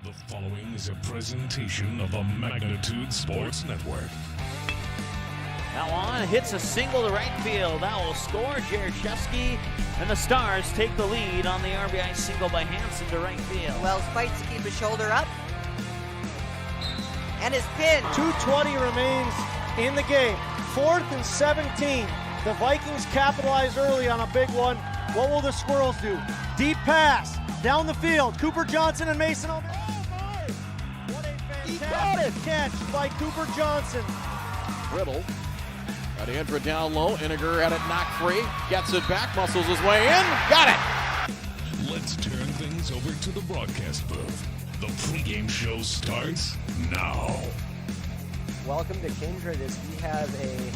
The following is a presentation of the Magnitude Sports Network. Now on, hits a single to right field. That will score. Jaroszewski and the Stars take the lead on the RBI single by Hansen to right field. Wells fights to keep his shoulder up. And his pin. 2:20 remains in the game. 4th and 17. The Vikings capitalize early on a big one. What will the Squirrels do? Deep pass down the field. Cooper Johnson and Mason. Oh boy! What a fantastic catch by Cooper Johnson. Riddle. Got Andra down low. Iniger had it knocked free. Gets it back. Muscles his way in. Got it! Let's turn things over to the broadcast booth. The pregame show starts now. Welcome to Kindred as we have a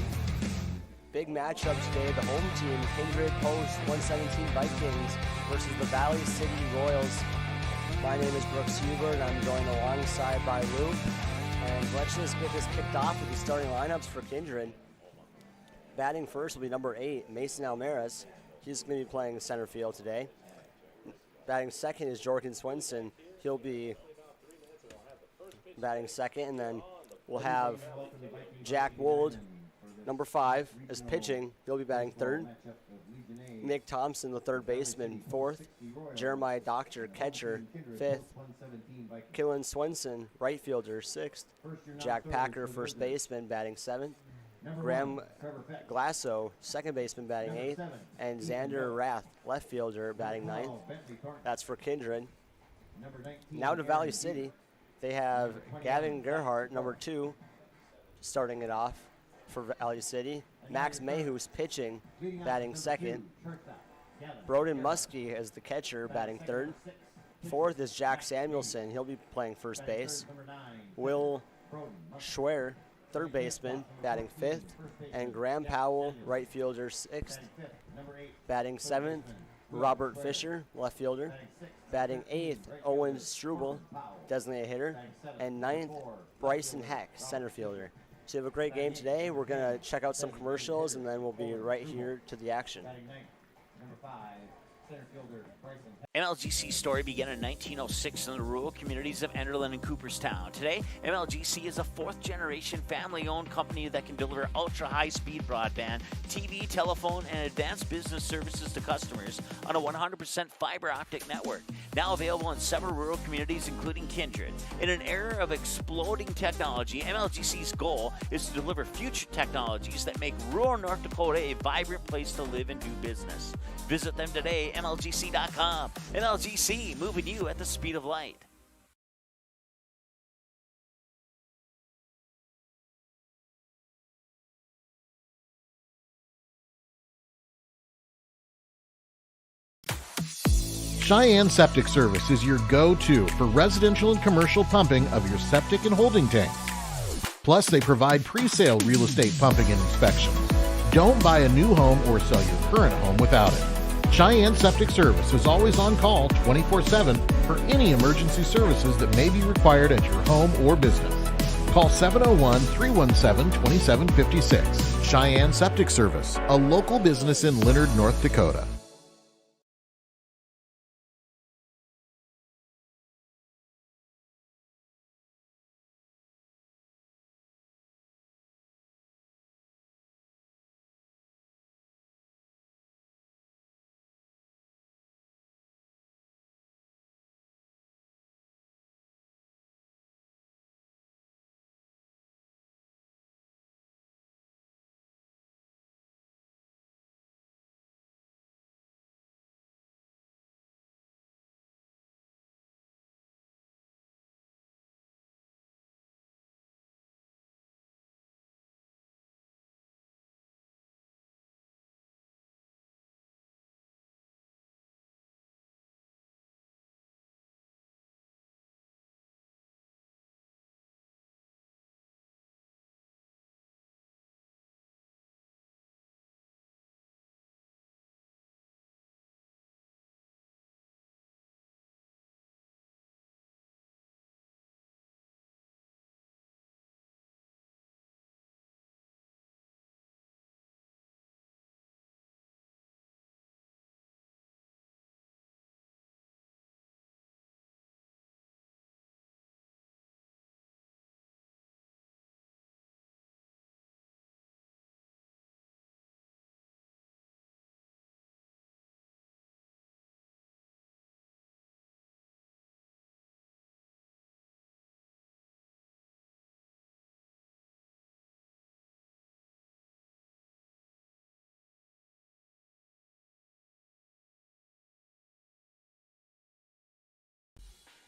big matchup today. The home team, Kindred, hosts 117 Vikings versus the Valley City Royals. My name is Brooks Hubert, and I'm joined alongside by Lou. And let's just get this kicked off with the starting lineups for Kindred. Batting first will be number 8, Mason Almaris. He's going to be playing center field today. Batting second is Jorgen Swenson. He'll be batting second, and then we'll have Jack Wold, number 5, is pitching. He'll be batting third. Nick Thompson, the third baseman, 4th. Jeremiah Doctor, catcher, 5th. Killen Swenson, right fielder, 6th. Jack Packer, first baseman, batting 7th. Graham Glasso, second baseman, batting 8th. And Xander Rath, left fielder, batting 9th. That's for Kindred. Now to Valley City. They have Gavin Gerhardt, number 2, starting it off for Valley City. Max Mayhew's pitching, batting second. Broden Muskie as the catcher, batting third. 4th is Jack Samuelson. He'll be playing first base. Will Schwer, third baseman, batting 5th. And Graham Powell, right fielder, 6th. Batting 7th, Robert Fisher, left fielder. Batting 8th, Owen Struble, designated hitter. And 9th, Bryson Heck, center fielder. So you have a great game today. We're going to check out some commercials, and then we'll be right here to the action. MLGC's story began in 1906 in the rural communities of Enderlin and Cooperstown. Today, MLGC is a fourth-generation family-owned company that can deliver ultra-high-speed broadband, TV, telephone, and advanced business services to customers on a 100% fiber optic network. Now available in several rural communities, including Kindred. In an era of exploding technology, MLGC's goal is to deliver future technologies that make rural North Dakota a vibrant place to live and do business. Visit them today, MLGC.com. MLGC, moving you at the speed of light. Cheyenne Septic Service is your go-to for residential and commercial pumping of your septic and holding tanks. Plus, they provide pre-sale real estate pumping and inspection. Don't buy a new home or sell your current home without it. Cheyenne Septic Service is always on call 24/7 for any emergency services that may be required at your home or business. Call 701-317-2756. Cheyenne Septic Service, a local business in Leonard, North Dakota.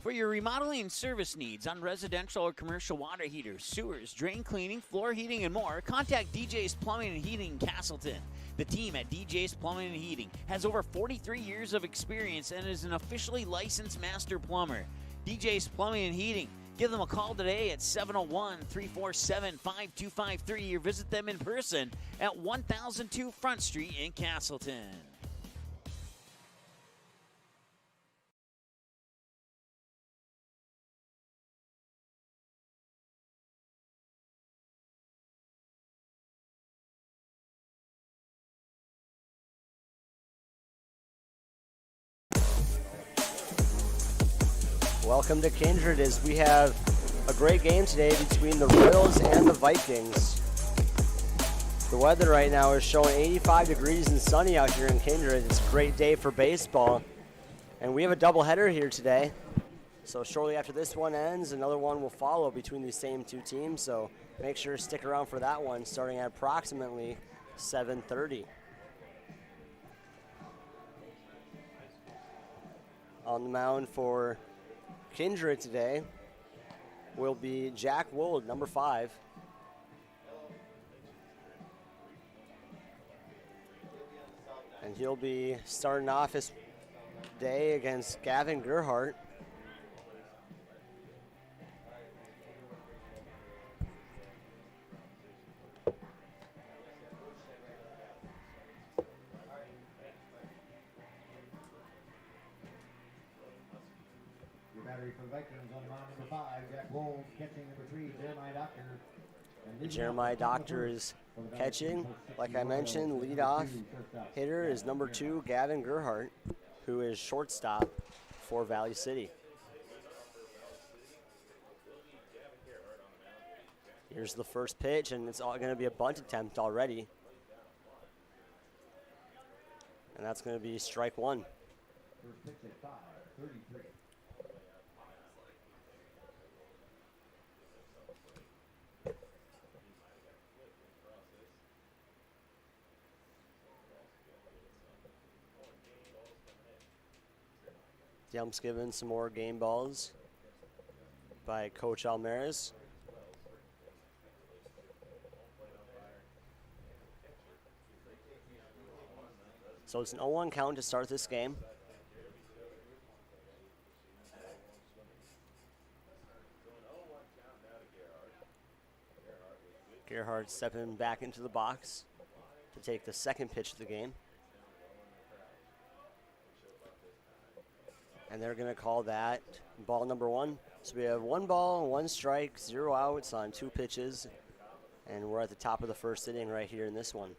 For your remodeling and service needs on residential or commercial water heaters, sewers, drain cleaning, floor heating, and more, contact DJ's Plumbing and Heating in Castleton. The team at DJ's Plumbing and Heating has over 43 years of experience and is an officially licensed master plumber. DJ's Plumbing and Heating. Give them a call today at 701-347-5253 or visit them in person at 1002 Front Street in Castleton. Welcome to Kindred as we have a great game today between the Royals and the Vikings. The weather right now is showing 85 degrees and sunny out here in Kindred. It's a great day for baseball. And we have a doubleheader here today. So shortly after this one ends, another one will follow between these same two teams. So make sure to stick around for that one starting at approximately 7:30. On the mound for Kindred today will be Jack Wold, number 5. And he'll be starting off his day against Gavin Gerhardt. For the Vikings on mound number 5, Jack Wolf catching number 3, Jeremiah Doctor. Jeremiah Doctor is catching. Like I mentioned, leadoff hitter is number 2, Gavin Gerhardt, who is shortstop for Valley City. Here's the first pitch, and it's all going to be a bunt attempt already. And that's going to be strike 1. First pitch at 5:33. The ump's given some more game balls by Coach Almaris. So it's an 0-1 count to start this game. Gerhardt stepping back into the box to take the second pitch of the game. And they're going to call that ball number 1. So we have 1 ball, 1 strike, 0 outs on 2 pitches. And we're at the top of the first inning right here in this one.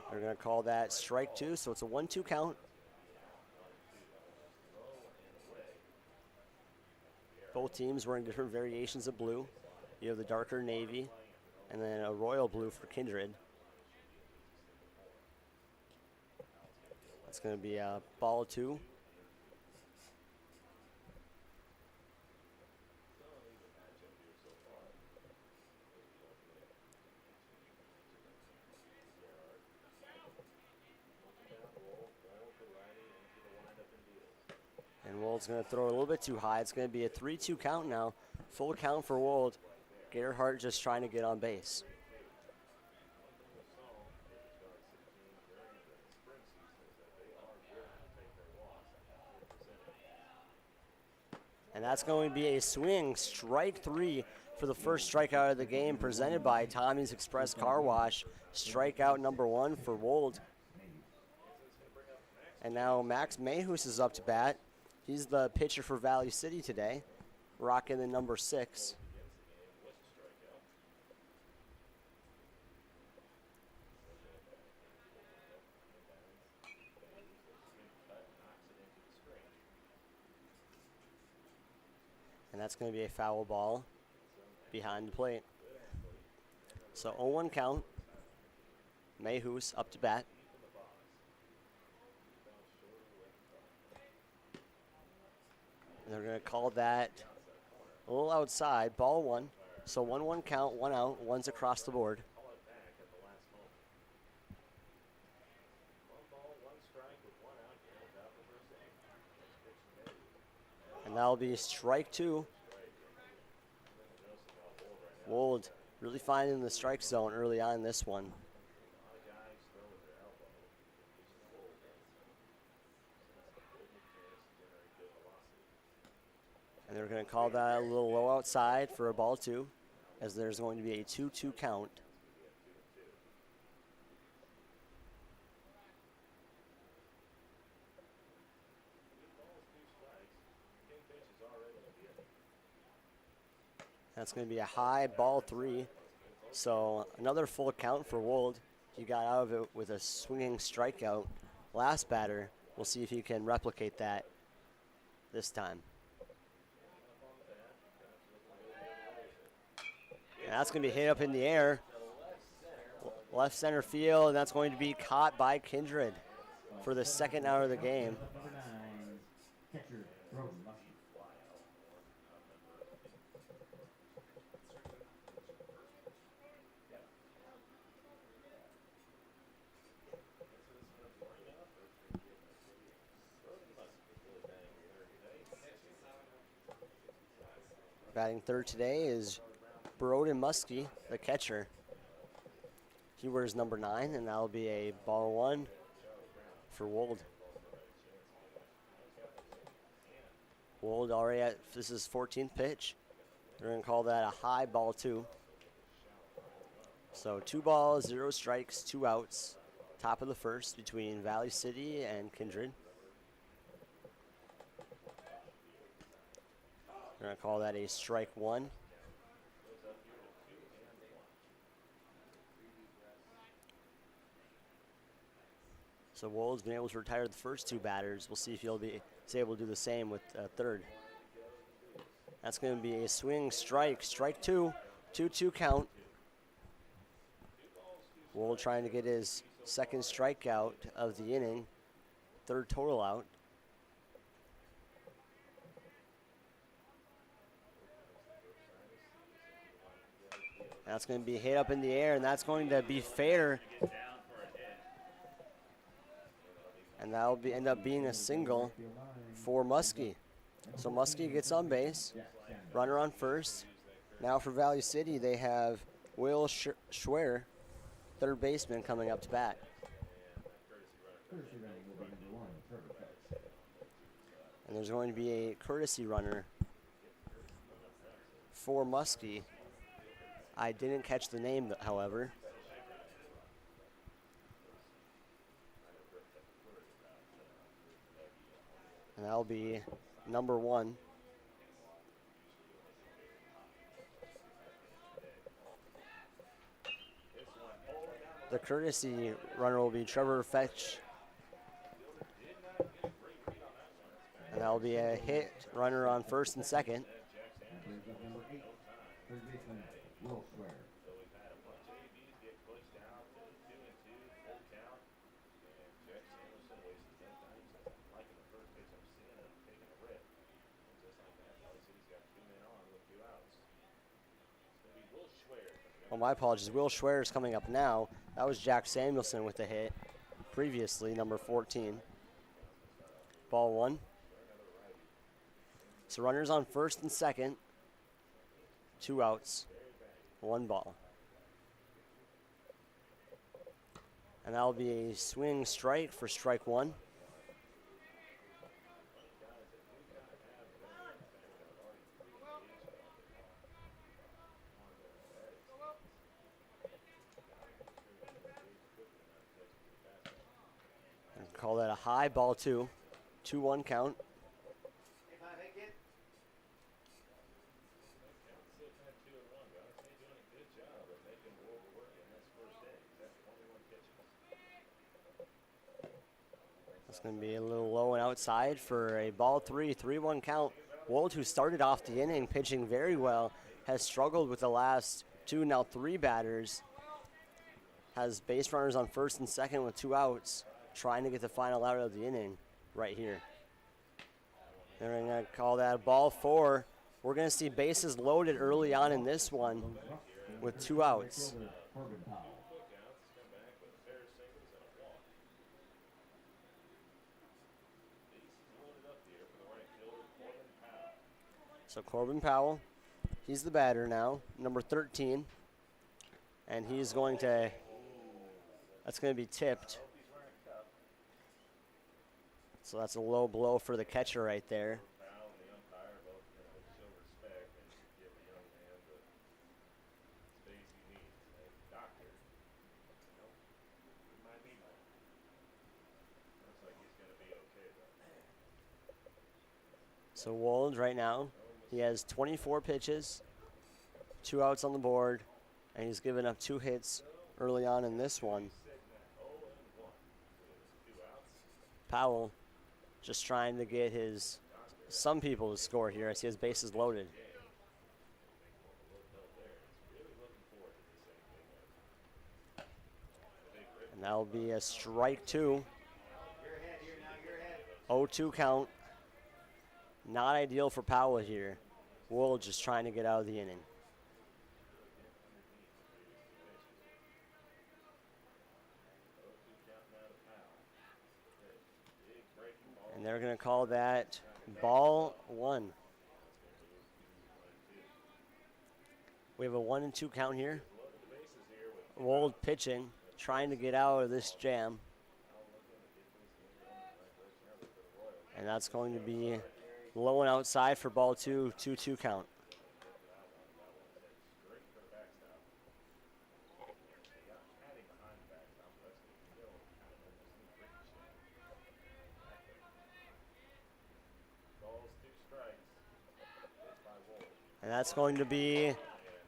They're going to call that strike 2, so it's a 1-2 count. Both teams wearing different variations of blue. You have the darker navy and then a royal blue for Kindred. It's going to be a ball 2. And Wold's going to throw a little bit too high. It's going to be a 3-2 count now. Full count for Wold. Gerhardt just trying to get on base. And that's going to be a swing, strike 3 for the first strikeout of the game, presented by Tommy's Express Car Wash. Strikeout number 1 for Wold. And now Max Mayhus is up to bat. He's the pitcher for Valley City today, rocking the number 6. And that's going to be a foul ball behind the plate. So 0-1 count. Mayhus up to bat. And they're going to call that a little outside, ball 1. So 1-1 count, 1 out, 1's across the board. And that'll be strike 2. Wold really finding the strike zone early on in this one. And they're going to call that a little low outside for a ball 2, as there's going to be a 2-2 count. That's going to be a high ball 3. So another full count for Wold. He got out of it with a swinging strikeout last batter. We'll see if he can replicate that this time. And that's going to be hit up in the air. Left center field, and that's going to be caught by Kindred for the second out of the game. Number 9, catcher, Brody Muskie. Batting third today is Broden Muskie, the catcher. He wears number 9, and that'll be a ball 1 for Wold. Wold already at, this is 14th pitch. They're going to call that a high ball 2. So 2 balls, 0 strikes, 2 outs. Top of the first between Valley City and Kindred. We're going to call that a strike 1. So Wold's been able to retire the first 2 batters. We'll see if he'll be able to do the same with third. That's going to be a swing strike, strike 2, 2-2 count. Wold trying to get his second strikeout of the inning, third total out. That's going to be hit up in the air, and that's going to be fair. And that'll end up being a single for Muskie. So Muskie gets on base, runner on first. Now for Valley City, they have Will Schwer, third baseman, coming up to bat. And there's going to be a courtesy runner for Muskie. I didn't catch the name, however. And that'll be number 1. The courtesy runner will be Trevor Fetch. And that'll be a hit runner on first and second. Number 8, third baseman, Will Schwer. Oh, my apologies. Will Schwer is coming up now. That was Jack Samuelson with the hit previously, number 14. Ball 1. So runners on first and second. 2 outs. 1 ball. And that'll be a swing strike for strike 1. Call that a high ball 2. 2-1 count. That's going to be a little low and outside for a ball 3. 3-1 count. Wold, who started off the inning pitching very well, has struggled with the last 2, now 3 batters. Has base runners on first and second with 2 outs. Trying to get the final out of the inning right here. They're going to call that ball 4. We're going to see bases loaded early on in this one with 2 outs. So Corbin Powell, he's the batter now, number 13. And he's going to, that's going to be tipped. So that's a low blow for the catcher right there. So Wold right now, he has 24 pitches, 2 outs on the board, and he's given up 2 hits early on in this one. Powell just trying to get some people to score here as he has bases loaded. And that'll be a strike 2. 0-2 count. Not ideal for Powell here. Wool just trying to get out of the inning. And they're going to call that ball 1. We have a 1-2 count here. Wold pitching, trying to get out of this jam. And that's going to be low and outside for ball 2, 2-2 count. And that's going to be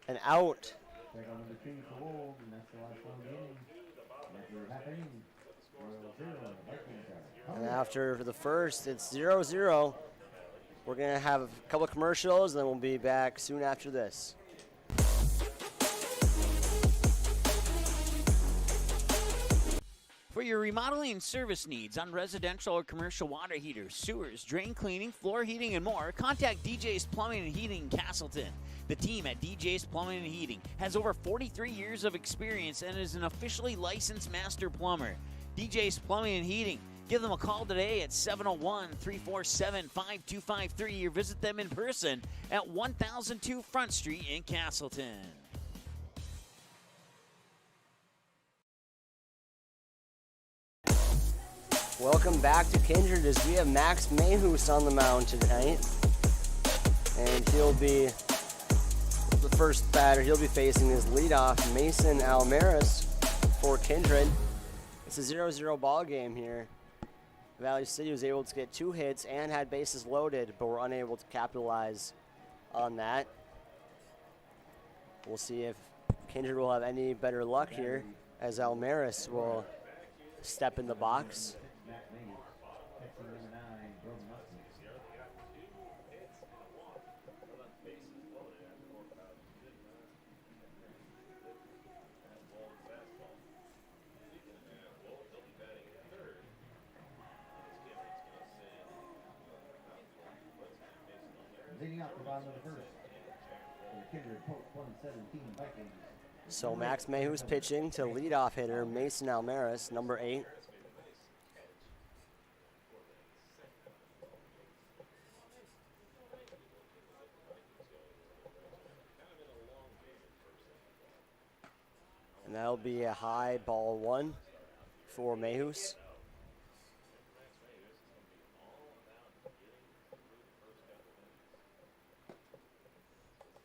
an out. And after the first, it's 0-0. We're going to have a couple of commercials, and then we'll be back soon after this. For your remodeling and service needs on residential or commercial water heaters, sewers, drain cleaning, floor heating, and more, contact DJ's Plumbing and Heating in Castleton. The team at DJ's Plumbing and Heating has over 43 years of experience and is an officially licensed master plumber. DJ's Plumbing and Heating. Give them a call today at 701-347-5253 or visit them in person at 1002 Front Street in Castleton. Welcome back to Kindred as we have Max Mayhus on the mound tonight. And he'll be the first batter. He'll be facing his leadoff, Mason Almaris, for Kindred. It's a 0-0 ball game here. Valley City was able to get 2 hits and had bases loaded, but were unable to capitalize on that. We'll see if Kindred will have any better luck here as Almaris will step in the box. Leading up the bottom of the first. Kindred post 117 Vikings. So Max Mayhew's pitching to leadoff hitter Mason Almaris, number 8. And that'll be a high ball 1 for Mayhus.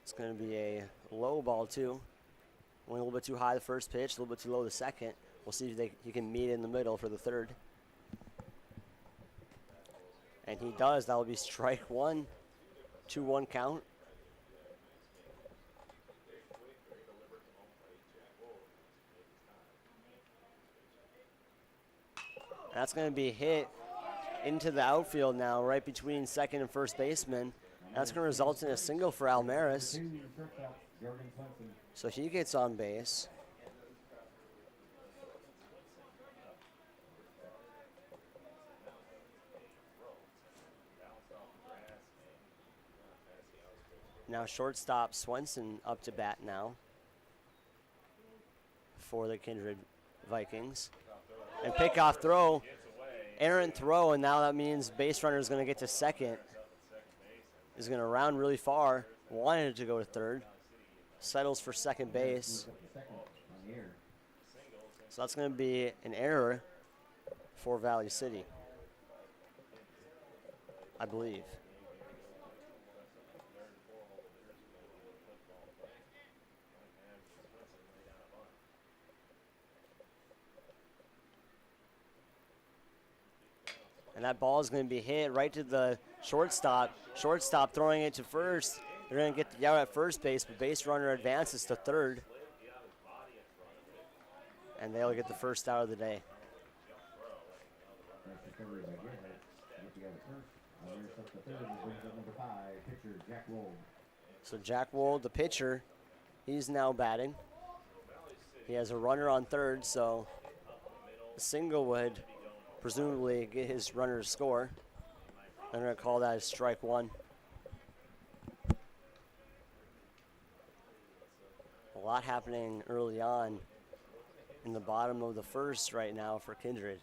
It's going to be a low ball 2. Went a little bit too high the first pitch, a little bit too low the second. We'll see if he can meet in the middle for the third. And he does. That will be strike 1, 2-1 count. That's going to be hit into the outfield now, right between second and first baseman. That's going to result in a single for Almaris. So he gets on base. Now shortstop Swenson up to bat now for the Kindred Vikings. And pickoff throw, errant throw, and now that means base runner is going to get to second. is going to round really far, wanted to go to third, settles for second base. So that's going to be an error for Valley City, I believe. And that ball is going to be hit right to the shortstop. Shortstop throwing it to first. They're going to get the out at first base, but base runner advances to third. And they'll get the first out of the day. So Jack Wold, the pitcher, he's now batting. He has a runner on third, so a single would presumably get his runner to score. I'm going to call that a strike one. A lot happening early on in the bottom of the first right now for Kindred.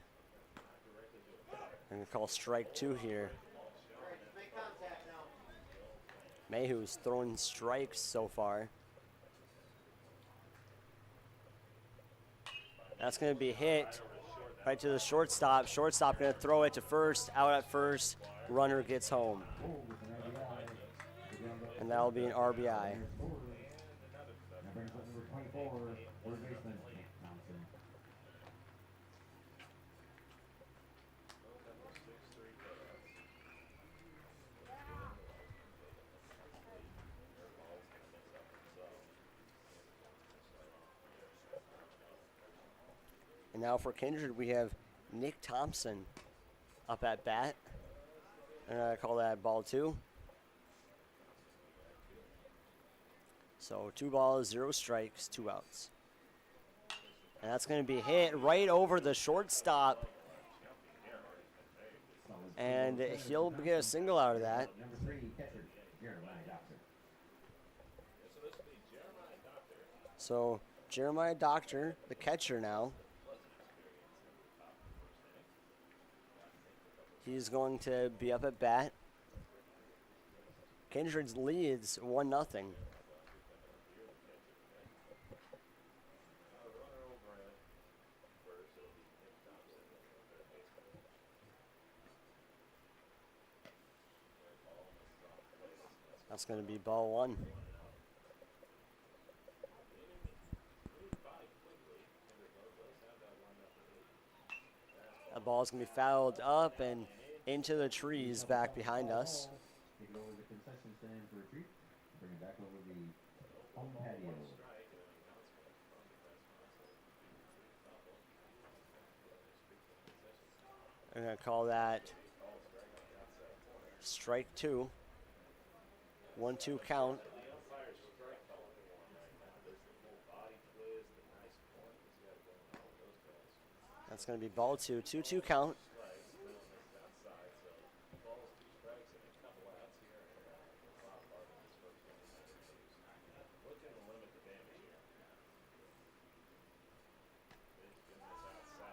I'm going to call strike two here. Mayhew's throwing strikes so far. That's going to be hit right to the shortstop. Shortstop going to throw it to first, out at first. Runner gets home. And that'll be an RBI. And now for Kindred, we have Nick Thompson up at bat. And I call that ball two. So 2 balls, 0 strikes, 2 outs. And that's going to be hit right over the shortstop. And he'll get a single out of that. So Jeremiah Doctor, the catcher now. He's going to be up at bat. Kindred leads 1-0. That's going to be ball one. That ball is going to be fouled up and into the trees back behind us. I'm going to call that strike two. 1-2 count. That's going to be ball two. 2-2 count.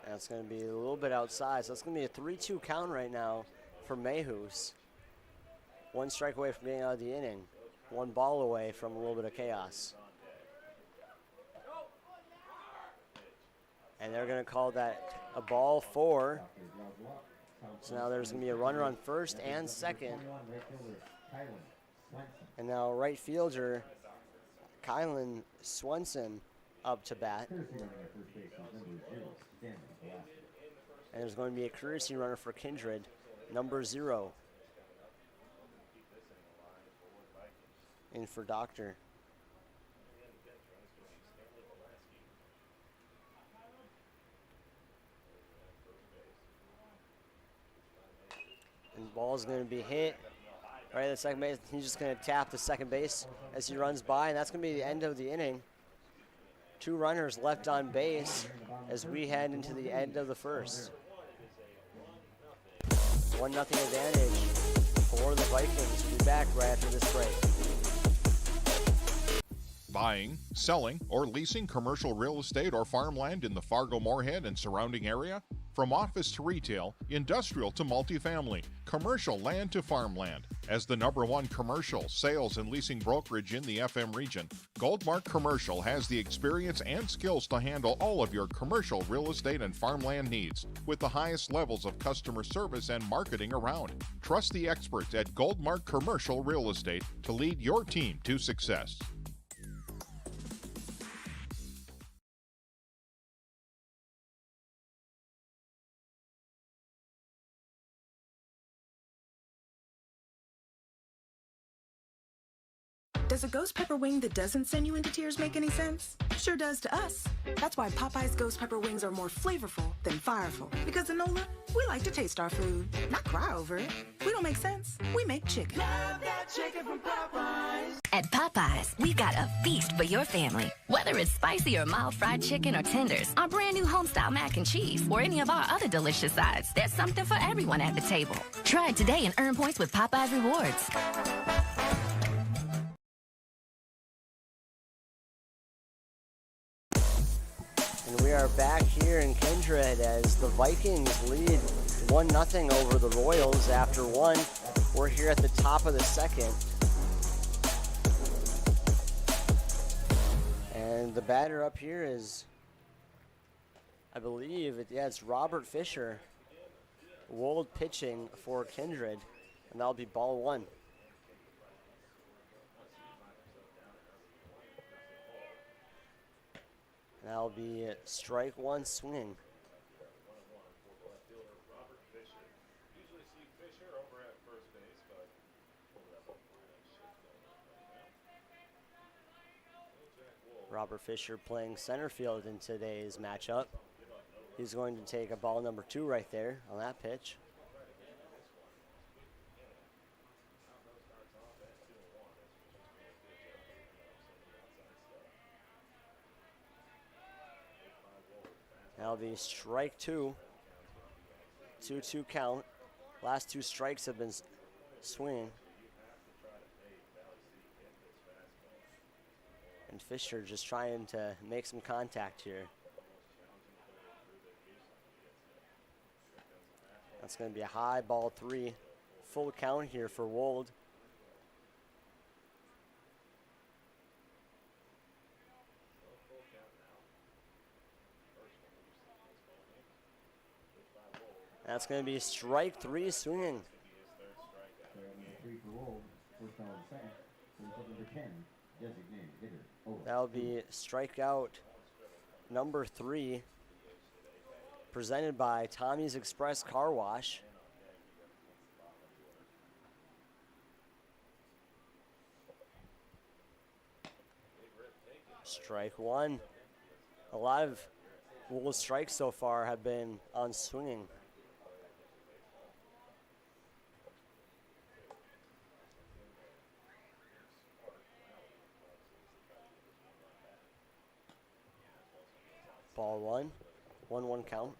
That's going to be a little bit outside. So that's going to be a 3-2 count right now for Mayhews. 1 strike away from getting out of the inning. 1 ball away from a little bit of chaos. And they're going to call that a ball 4. So now there's going to be a runner on first and second. And now right fielder Kylan Swenson up to bat. And there's going to be a courtesy runner for Kindred, number 0. In for Doctor. And the ball is going to be hit right at the second base. He's just going to tap the second base as he runs by, and that's going to be the end of the inning. 2 runners left on base as we head into the end of the first. 1-0 advantage for the Vikings. We'll be back right after this break. Buying, selling, or leasing commercial real estate or farmland in the Fargo-Moorhead and surrounding area? from office to retail, industrial to multifamily, commercial land to farmland. As the #1 commercial, sales, and leasing brokerage in the FM region, Goldmark Commercial has the experience and skills to handle all of your commercial real estate and farmland needs with the highest levels of customer service and marketing around. Trust the experts at Goldmark Commercial Real Estate to lead your team to success. Does a ghost pepper wing that doesn't send you into tears make any sense? Sure does to us. That's why Popeye's ghost pepper wings are more flavorful than fireful. Because in NOLA, we like to taste our food, not cry over it. We don't make sense. We make chicken. Love that chicken from Popeyes. At Popeyes, we've got a feast for your family. Whether it's spicy or mild fried chicken or tenders, our brand new homestyle mac and cheese, or any of our other delicious sides, there's something for everyone at the table. Try it today and earn points with Popeyes Rewards. And we are back here in Kindred as the Vikings lead 1-0 over the Royals after one. We're here at the top of the second. And the batter up here is, I believe, it's Robert Fisher. Wold pitching for Kindred, and that'll be ball one. That'll be strike one swinging. Robert Fisher playing center field in today's matchup. He's going to take a ball number 2 right there on that pitch. That'll be strike 2. 2-2 count. Last 2 strikes have been swinging. And Fisher just trying to make some contact here. That's going to be a high ball 3. Full count here for Wold. That's going to be strike 3 swinging. That'll be strikeout number 3, presented by Tommy's Express Car Wash. Strike 1. A lot of Wool's strikes so far have been on swinging. Ball 1, 1-1 count.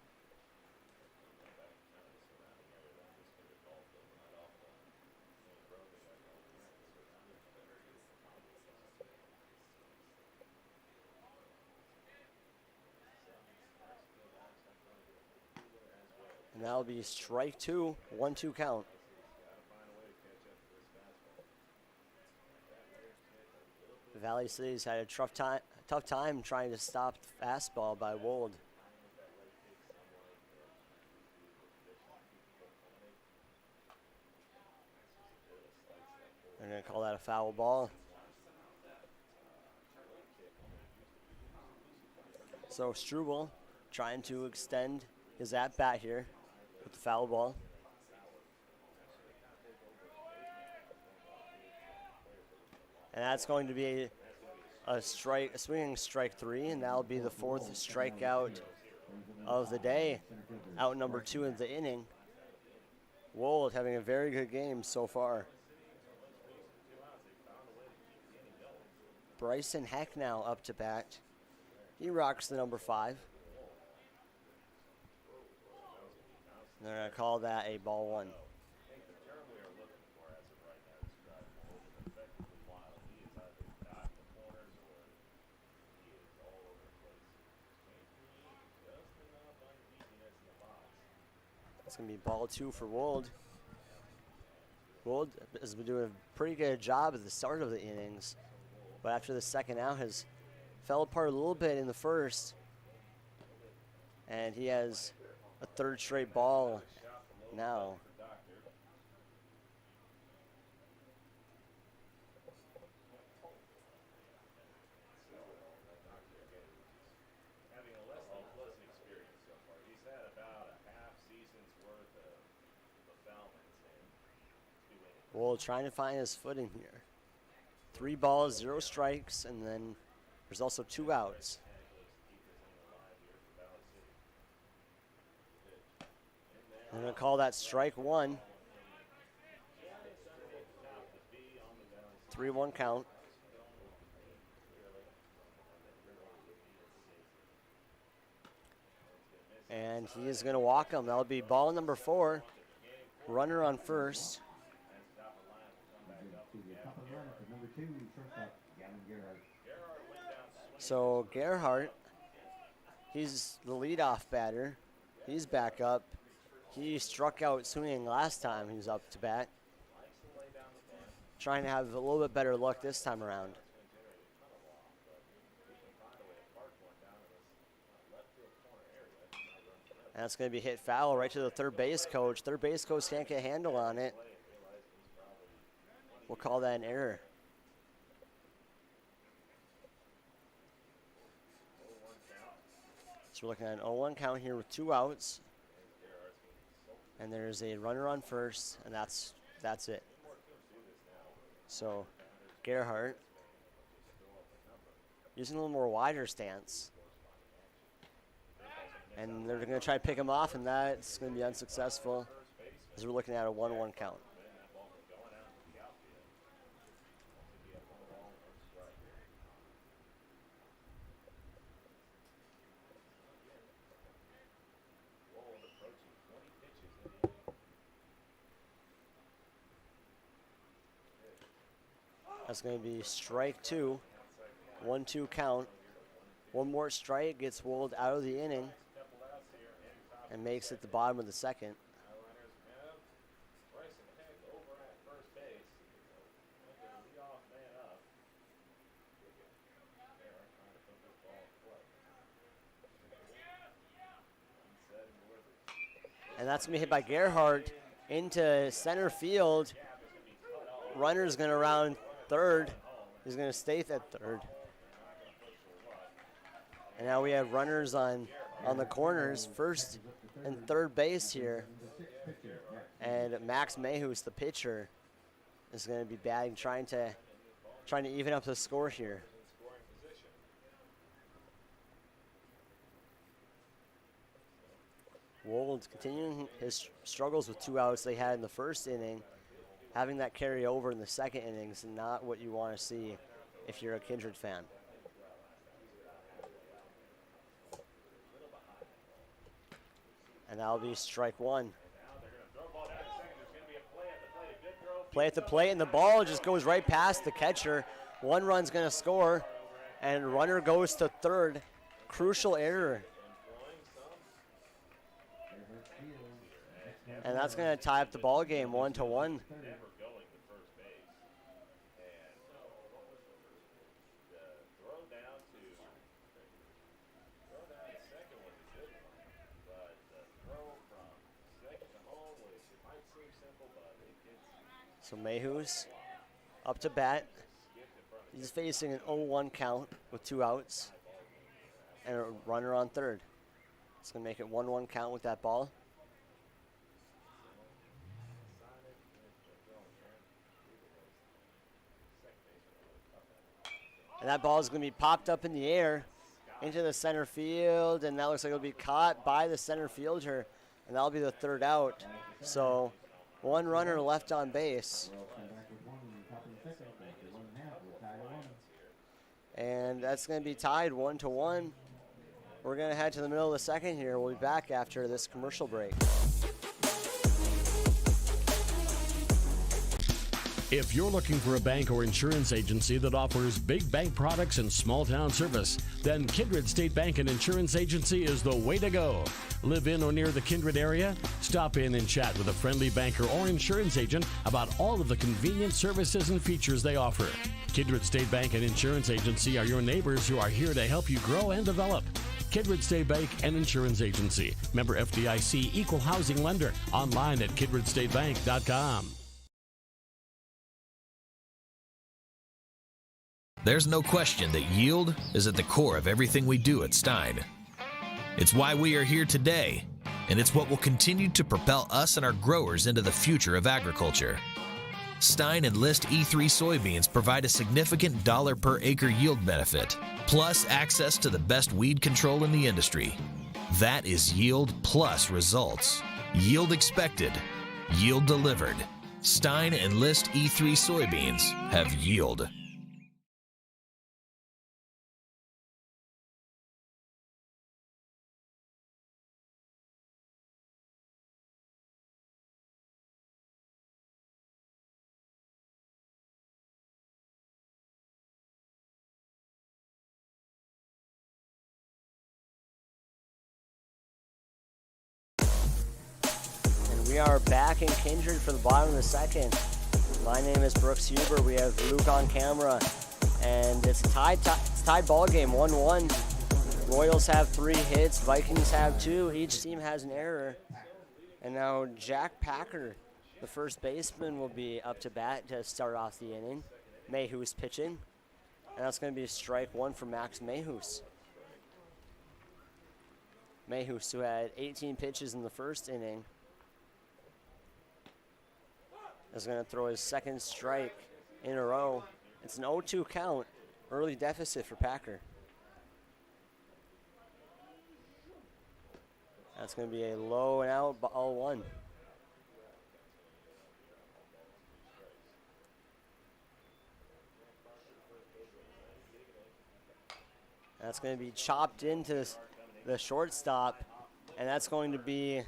And that'll be strike 2, 1-2 count. Valley City's had a tough time trying to stop the fastball by Wold. They're going to call that a foul ball. So Struble trying to extend his at-bat here with the foul ball. And that's going to be a swinging strike 3, and that'll be the 4th strikeout of the day. Out number 2 in the inning. Wold having a very good game so far. Bryson Heck now up to bat. He rocks the number 5. They're going to call that a ball 1. It's going to be ball 2 for Wold. Wold has been doing a pretty good job at the start of the innings, but after the second out has fell apart a little bit in the first, and he has a third straight ball now. Wold trying to find his footing here. 3 balls, 0 strikes, and then there's also 2 outs. I'm going to call that strike 1. 3-1 count. And he is going to walk him. That'll be ball number 4. Runner on first. So Gerhardt, he's the leadoff batter. He's back up. He struck out swinging last time he was up to bat. Trying to have a little bit better luck this time around. And that's going to be hit foul right to the third base coach. Third base coach can't get a handle on it. We'll call that an error. So we're looking at an 0-1 count here with 2 outs. And there's a runner on first, and that's it. So Gerhardt using a little more wider stance. And they're going to try to pick him off, and that's going to be unsuccessful as we're looking at a 1-1 count. That's going to be strike 2, 1-2 count. One more strike gets Wold out of the inning and makes it the bottom of the second. And that's going to be hit by Gerhardt into center field. Runner's going to round third. He's going to stay at third. And now we have runners on the corners, first and third base here. And Max Mayhews, the pitcher, is going to be batting, trying to even up the score here. Wold continuing his struggles with 2 outs they had in the first inning. Having that carry over in the second inning is not what you want to see if you're a Kindred fan. And that'll be strike 1. Play at the plate, and the ball just goes right past the catcher. 1 run's going to score, and runner goes to third. Crucial error. And that's going to tie up the ball game 1-1. So Mayhews up to bat. He's facing an 0-1 count with 2 outs and a runner on third. It's going to make it 1-1 count with that ball. And that ball is going to be popped up in the air into the center field, and that looks like it'll be caught by the center fielder, and that'll be the third out. So 1 runner left on base. And that's going to be tied 1-1. We're going to head to the middle of the second here. We'll be back after this commercial break. If you're looking for a bank or insurance agency that offers big bank products and small town service, then Kindred State Bank and Insurance Agency is the way to go. Live in or near the Kindred area? Stop in and chat with a friendly banker or insurance agent about all of the convenient services and features they offer. Kindred State Bank and Insurance Agency are your neighbors who are here to help you grow and develop. Kindred State Bank and Insurance Agency. Member FDIC, equal housing lender. Online at kindredstatebank.com. There's no question that yield is at the core of everything we do at Stein. It's why we are here today, and it's what will continue to propel us and our growers into the future of agriculture. Stein Enlist E3 soybeans provide a significant dollar per acre yield benefit, plus access to the best weed control in the industry. That is yield plus results. Yield expected, yield delivered. Stein Enlist E3 soybeans have yield. We are back in Kindred for the bottom of the second. My name is Brooks Huber. We have Luke on camera, and it's a tied ball game, 1-1. Royals have 3 hits, Vikings have 2. Each team has an error. And now Jack Packer, the first baseman, will be up to bat to start off the inning. Mayhews pitching, and that's going to be strike 1 for Max Mayhews. Mayhews, who had 18 pitches in the first inning, is going to throw his second strike in a row. It's an 0-2 count, early deficit for Packer. That's going to be a low and out, ball 1. That's going to be chopped into the shortstop, and that's going to be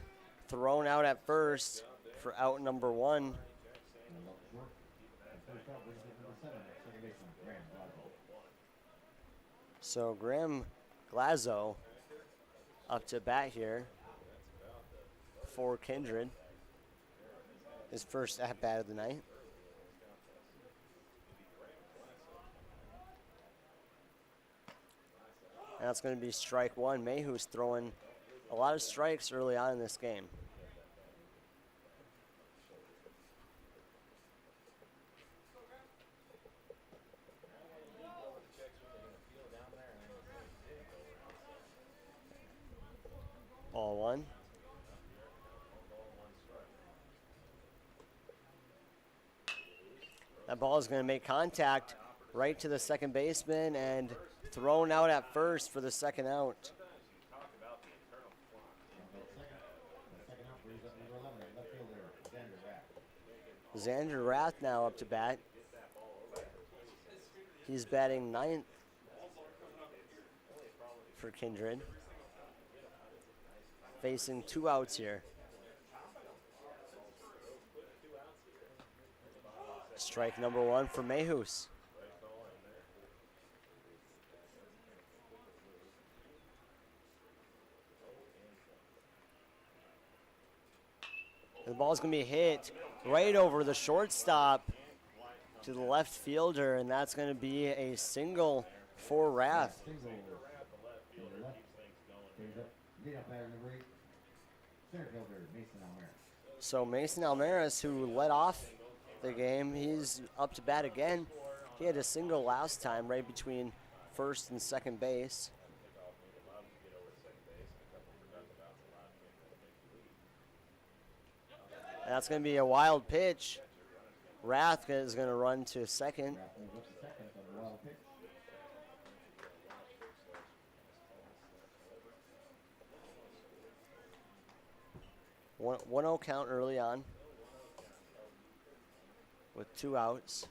thrown out at first for out number 1. So Graham Glazo up to bat here for Kindred. His first at bat of the night. And that's going to be strike 1. Mayhew's throwing a lot of strikes early on in this game. Ball 1. That ball is going to make contact right to the second baseman and thrown out at first for the second out. Xander Rath now up to bat. He's batting 9th for Kindred. Facing 2 outs here. Strike number 1 for Mayhews. The ball's going to be hit right over the shortstop to the left fielder, and that's going to be a single for Rath. So Mason Almaris, who led off the game, he's up to bat again. He had a single last time right between first and second base. And that's going to be a wild pitch. Rath is going to run to second. 1-0 count early on with 2 outs.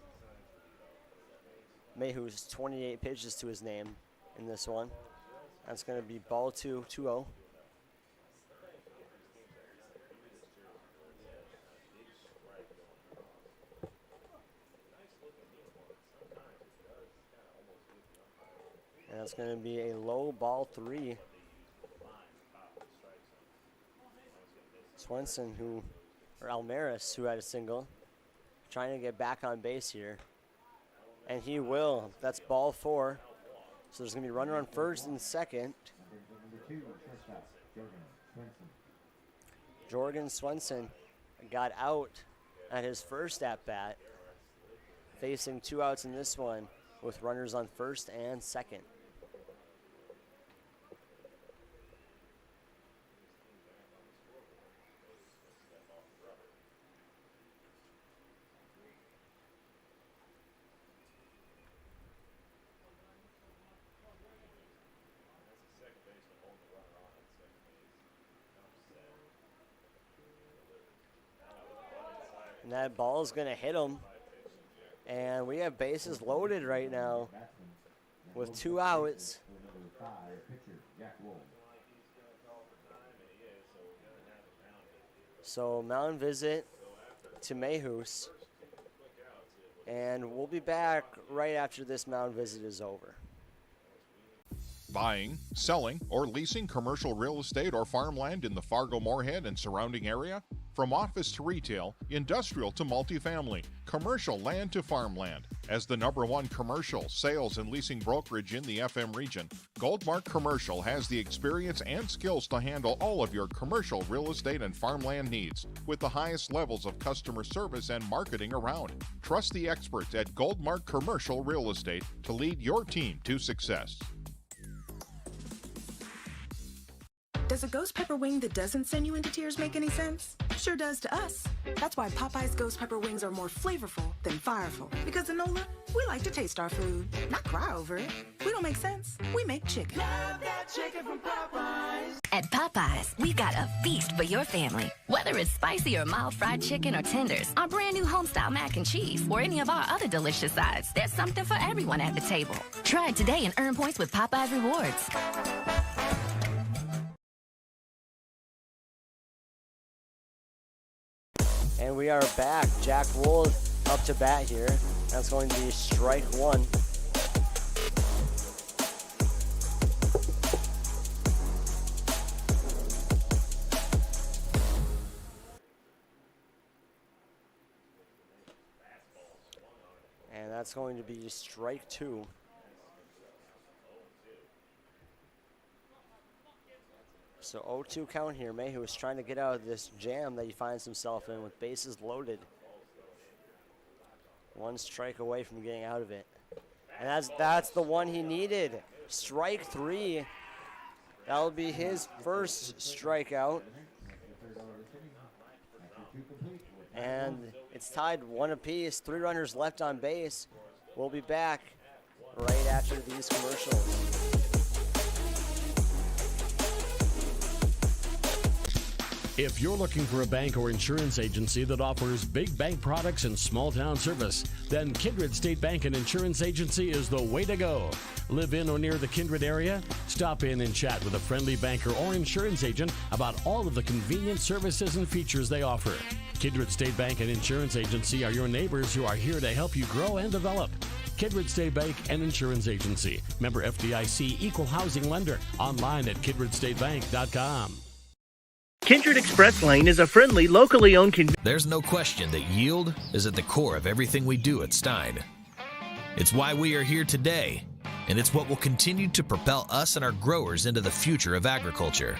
Mayhew's 28 pitches to his name in this one. That's going to be ball 2, 2-0. That's going to be a low ball 3. Swenson, or Almaris, who had a single, trying to get back on base here. And he will. That's ball 4. So there's going to be a runner on first and second. Jorgen Swenson got out at his first at-bat, facing 2 outs in this one with runners on first and second. And that ball is going to hit him. And we have bases loaded right now with 2 outs. So mound visit to Mayhus. And we'll be back right after this mound visit is over. Buying, selling, or leasing commercial real estate or farmland in the Fargo-Moorhead and surrounding area? From office to retail, industrial to multifamily, commercial land to farmland. As the #1 commercial sales and leasing brokerage in the FM region, Goldmark Commercial has the experience and skills to handle all of your commercial real estate and farmland needs with the highest levels of customer service and marketing around. Trust the experts at Goldmark Commercial Real Estate to lead your team to success. Does a ghost pepper wing that doesn't send you into tears make any sense? Sure does to us. That's why Popeye's ghost pepper wings are more flavorful than fireful. Because in NOLA, we like to taste our food, not cry over it. We don't make sense. We make chicken. Love that chicken from Popeyes. At Popeyes, we've got a feast for your family. Whether it's spicy or mild fried chicken or tenders, our brand new homestyle mac and cheese, or any of our other delicious sides, there's something for everyone at the table. Try it today and earn points with Popeyes Rewards. And we are back. Jack Wold up to bat here. That's going to be strike 1. And that's going to be strike 2. So 0-2 count here. Mayhew is trying to get out of this jam that he finds himself in with bases loaded. 1 strike away from getting out of it. And that's the one he needed. Strike 3. That'll be his first strikeout. And it's tied 1 apiece. 3 runners left on base. We'll be back right after these commercials. If you're looking for a bank or insurance agency that offers big bank products and small town service, then Kindred State Bank and Insurance Agency is the way to go. Live in or near the Kindred area? Stop in and chat with a friendly banker or insurance agent about all of the convenient services and features they offer. Kindred State Bank and Insurance Agency are your neighbors who are here to help you grow and develop. Kindred State Bank and Insurance Agency. Member FDIC, Equal Housing Lender. Online at kindredstatebank.com. Kindred Express Lane is a friendly, locally owned There's no question that yield is at the core of everything we do at Stein. It's why we are here today, and it's what will continue to propel us and our growers into the future of agriculture.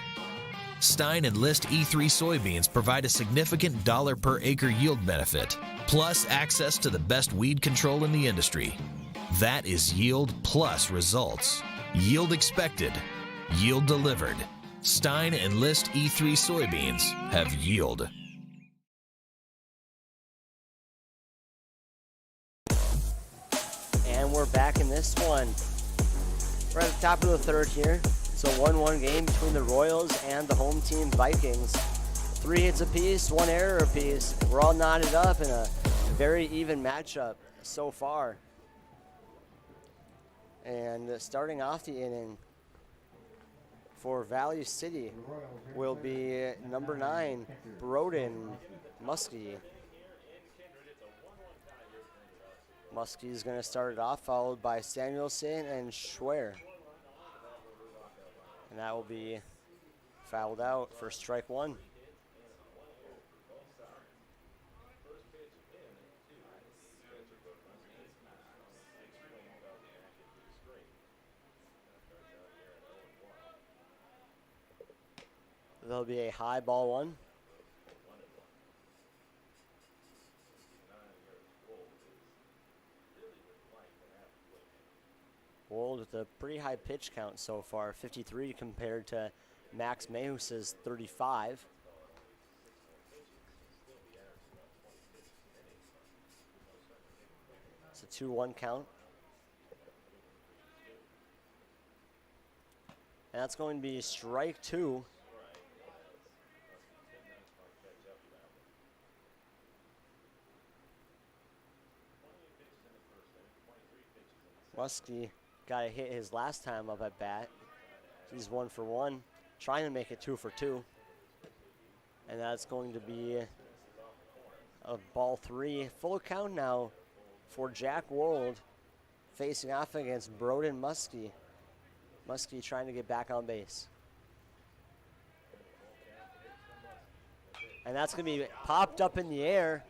Stein and List E3 soybeans provide a significant dollar per acre yield benefit, plus access to the best weed control in the industry. That is yield plus results. Yield expected, yield delivered. Stein and List E3 soybeans have yield. And we're back in this one. We're at the top of the 3rd here. It's a 1-1 game between the Royals and the home team Vikings. 3 hits apiece, 1 error apiece. We're all knotted up in a very even matchup so far. And starting off the inning for Valley City will be number 9, Broden Muskie. Muskie is going to start it off, followed by Samuelson and Schwer. And that will be fouled out for strike one. There'll be a high ball one. Wold with a pretty high pitch count so far, 53 compared to Max Mehus's 35. It's a 2-1 count. And that's going to be strike two. Muskie got a hit his last time up at bat. He's 1 for 1, trying to make it 2 for 2. And that's going to be a ball 3. Full count now for Jack Wold facing off against Broden Muskie. Muskie trying to get back on base. And that's going to be popped up in the air.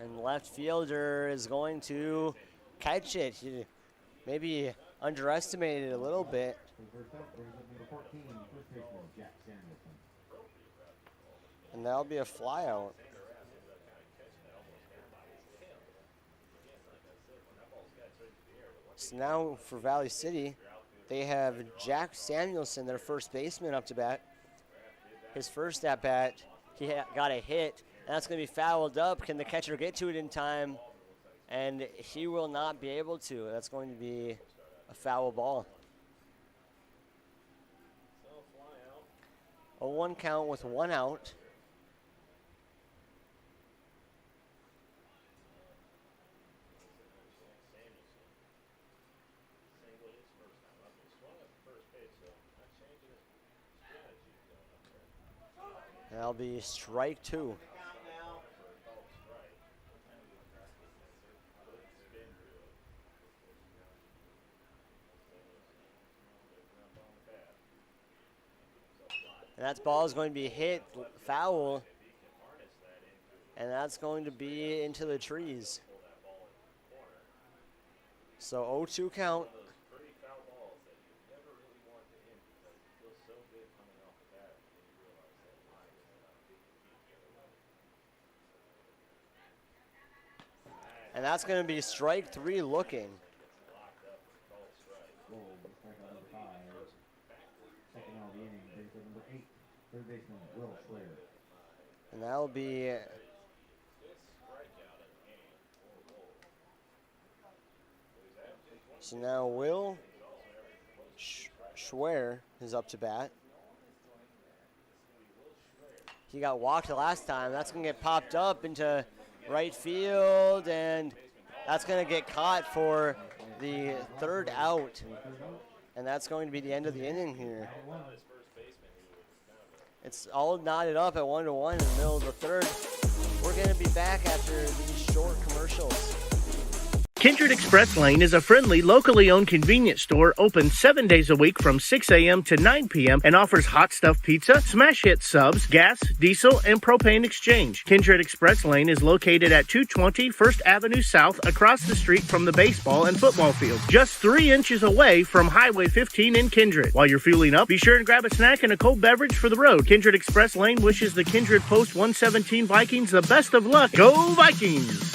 And left fielder is going to catch it. He maybe underestimated it a little bit. And that'll be a fly out. So now for Valley City, they have Jack Samuelson, their first baseman, up to bat. His first at bat, he got a hit, and that's going to be fouled up. Can the catcher get to it in time? And he will not be able to. That's going to be a foul ball. 0-1 count with 1 out. And that'll be strike two. And that ball is going to be hit foul. And that's going to be into the trees. So 0-2 count. And that's going to be strike three looking. And that'll be so now Will Schwer is up to bat. He got walked the last time. That's going to get popped up into right field, and that's going to get caught for the third out. And that's going to be the end of the inning here. It's all knotted up at 1-1 in the middle of the third. We're going to be back after these short commercials. Kindred Express Lane is a friendly, locally owned convenience store open 7 days a week from 6 a.m. to 9 p.m. and offers hot stuff pizza, smash hit subs, gas, diesel, and propane exchange. Kindred Express Lane is located at 220 First Avenue South across the street from the baseball and football field, just 3 inches away from Highway 15 in Kindred. While you're fueling up, be sure and grab a snack and a cold beverage for the road. Kindred Express Lane wishes the Kindred Post 117 Vikings the best of luck. Go Vikings!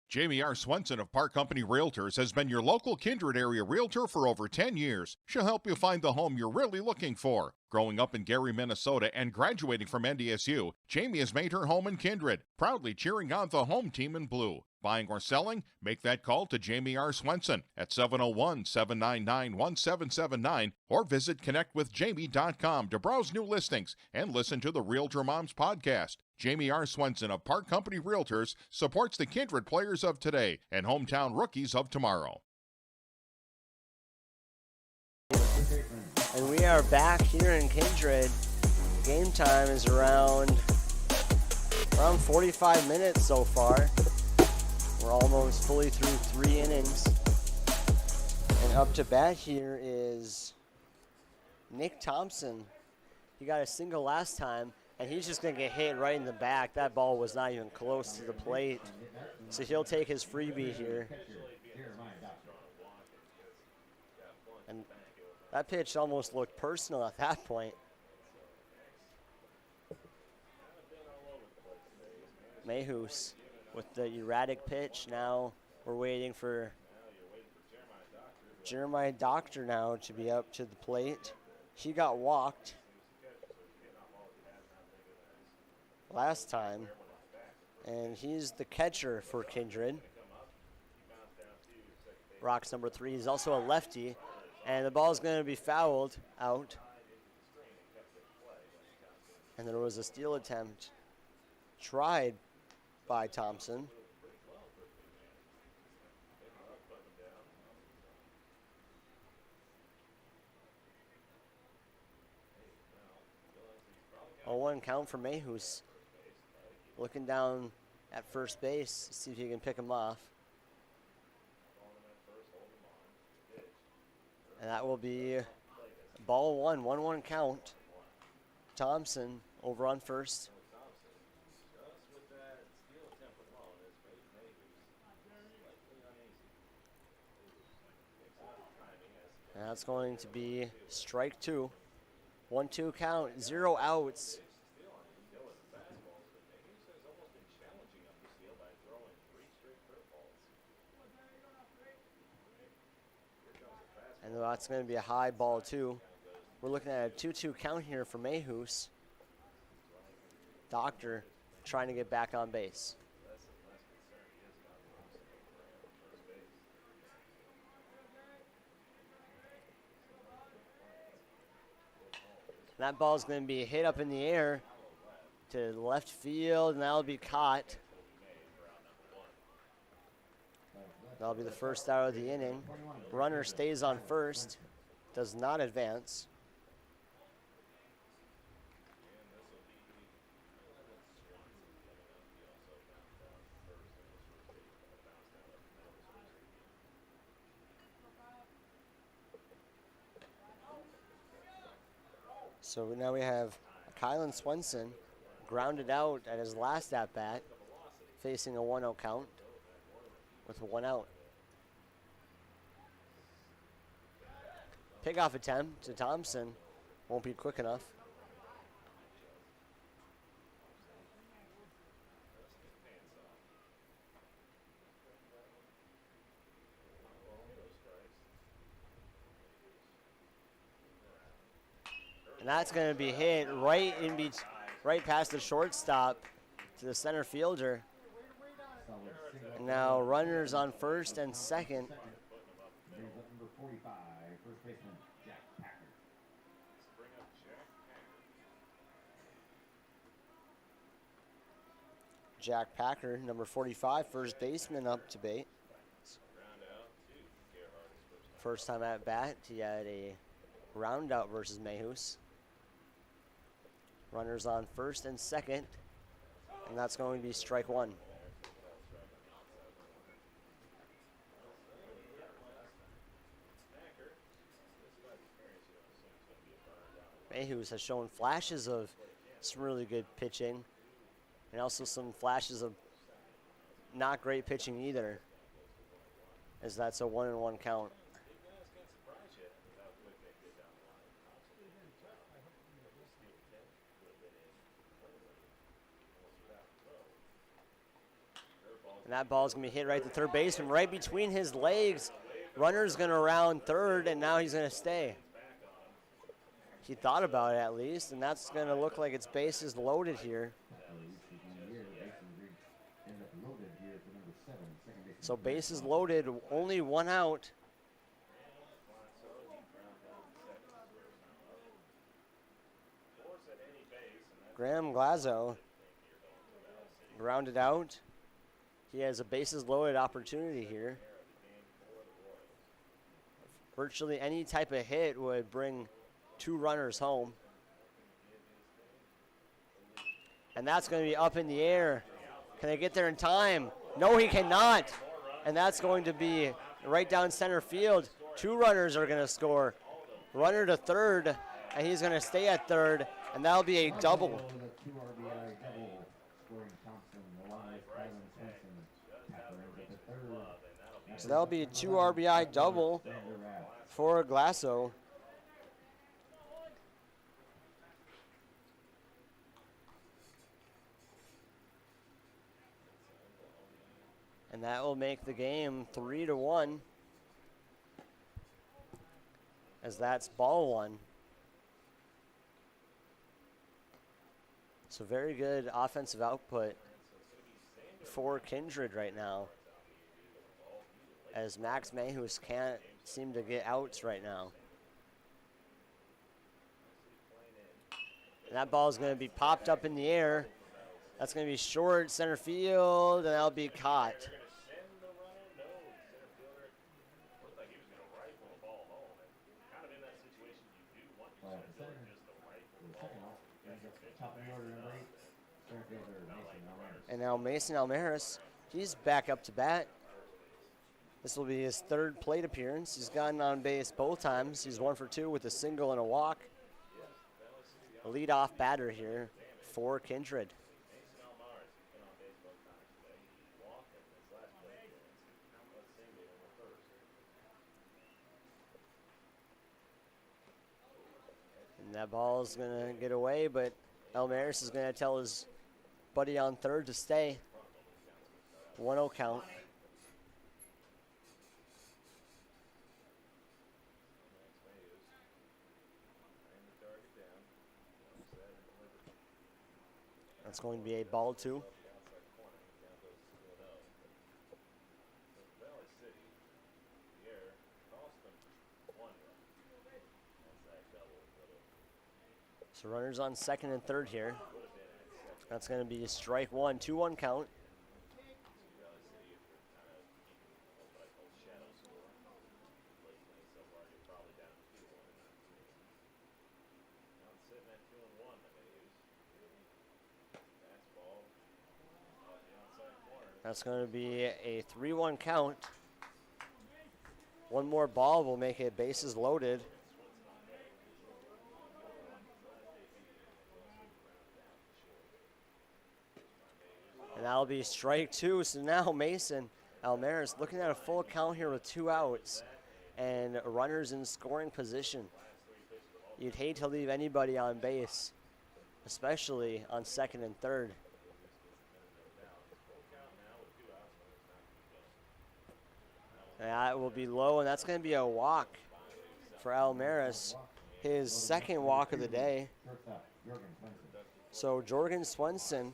Jamie R. Swenson of Park Company Realtors has been your local Kindred area realtor for over 10 years. She'll help you find the home you're really looking for. Growing up in Gary, Minnesota, and graduating from NDSU, Jamie has made her home in Kindred, proudly cheering on the home team in blue. Buying or selling? Make that call to Jamie R. Swenson at 701-799-1779 or visit connectwithjamie.com to browse new listings and listen to the Realtor Moms podcast. Jamie R. Swenson of Park Company Realtors supports the Kindred players of today and hometown rookies of tomorrow. And we are back here in Kindred. Game time is around 45 minutes so far. We're almost fully through 3 innings. And Up to bat here is Nick Thompson. He got a single last time, and he's just going to get hit right in the back. That ball was not even close to the plate. So he'll take his freebie here. And that pitch almost looked personal at that point. Mayhus with the erratic pitch. Now we're waiting for Jeremiah Doctor now to be up to the plate. He got walked last time, and he's the catcher for Kindred. Rocks number 3. He's also a lefty, and the ball is going to be fouled out. And there was a steal attempt tried by Thompson. A 1 count for Mayhus. Looking down at first base, see if he can pick him off. And that will be ball 1, 1-1 count. Thompson over on first. And that's going to be strike 2. 1-2 count, 0 outs. And that's going to be a high ball 2. We're looking at a 2-2 count here for Mayhus. Doctor trying to get back on base. That ball is going to be hit up in the air to left field, and that'll be caught. That'll be the first out of the inning. Runner stays on first, does not advance. So now we have Kylan Swenson grounded out at his last at-bat, facing a 1-0 count with 1 out. Pickoff attempt to Thompson won't be quick enough. And that's going to be hit right past the shortstop to the center fielder. And now runners on first and second. Number 45, first baseman Jack Packer. Jack Packer, number 45, first baseman, up to bat. First time at bat, he had a round out versus Mayhus. Runners on first and second, and that's going to be strike 1. Mayhus has shown flashes of some really good pitching, and also some flashes of not great pitching either, as that's a 1-1 count. And that ball is going to be hit right to third baseman, right between his legs. Runner's going to round third, and now he's going to stay. He thought about it at least, and that's going to look like it's bases loaded here. So bases loaded, only 1 out. Graham Glazo grounded out. He has a bases loaded opportunity here. Virtually any type of hit would bring 2 runners home. And that's going to be up in the air. Can they get there in time? No, he cannot. And that's going to be right down center field. Two runners are going to score. Runner to third, and he's going to stay at third, and that'll be a double. So that'll be a 2 RBI double for Glasso. And that will make the game 3-1. As that's ball one. So very good offensive output for Kindred right now, as Max Mayhus can't seem to get outs right now. And that ball is going to be popped up in the air. That's going to be short center field, and that'll be caught. And now Mason Almaris, he's back up to bat. This will be his third plate appearance. He's gotten on base both times. He's 1 for 2 with a single and a walk. A leadoff batter here for Kindred. And that ball is going to get away, but Almaris is going to tell his buddy on third to stay. 1-0 count. That's going to be a ball 2. So runners on second and third here. That's going to be a strike 1, 2-1 count. That's going to be a 3-1 count. One more ball will make it bases loaded. And that'll be strike 2. So now Mason Almaris looking at a full count here with 2 outs and runners in scoring position. You'd hate to leave anybody on base, especially on second and third. And that will be low, and that's going to be a walk for Almaris, his second walk of the day. So Jorgen Swenson,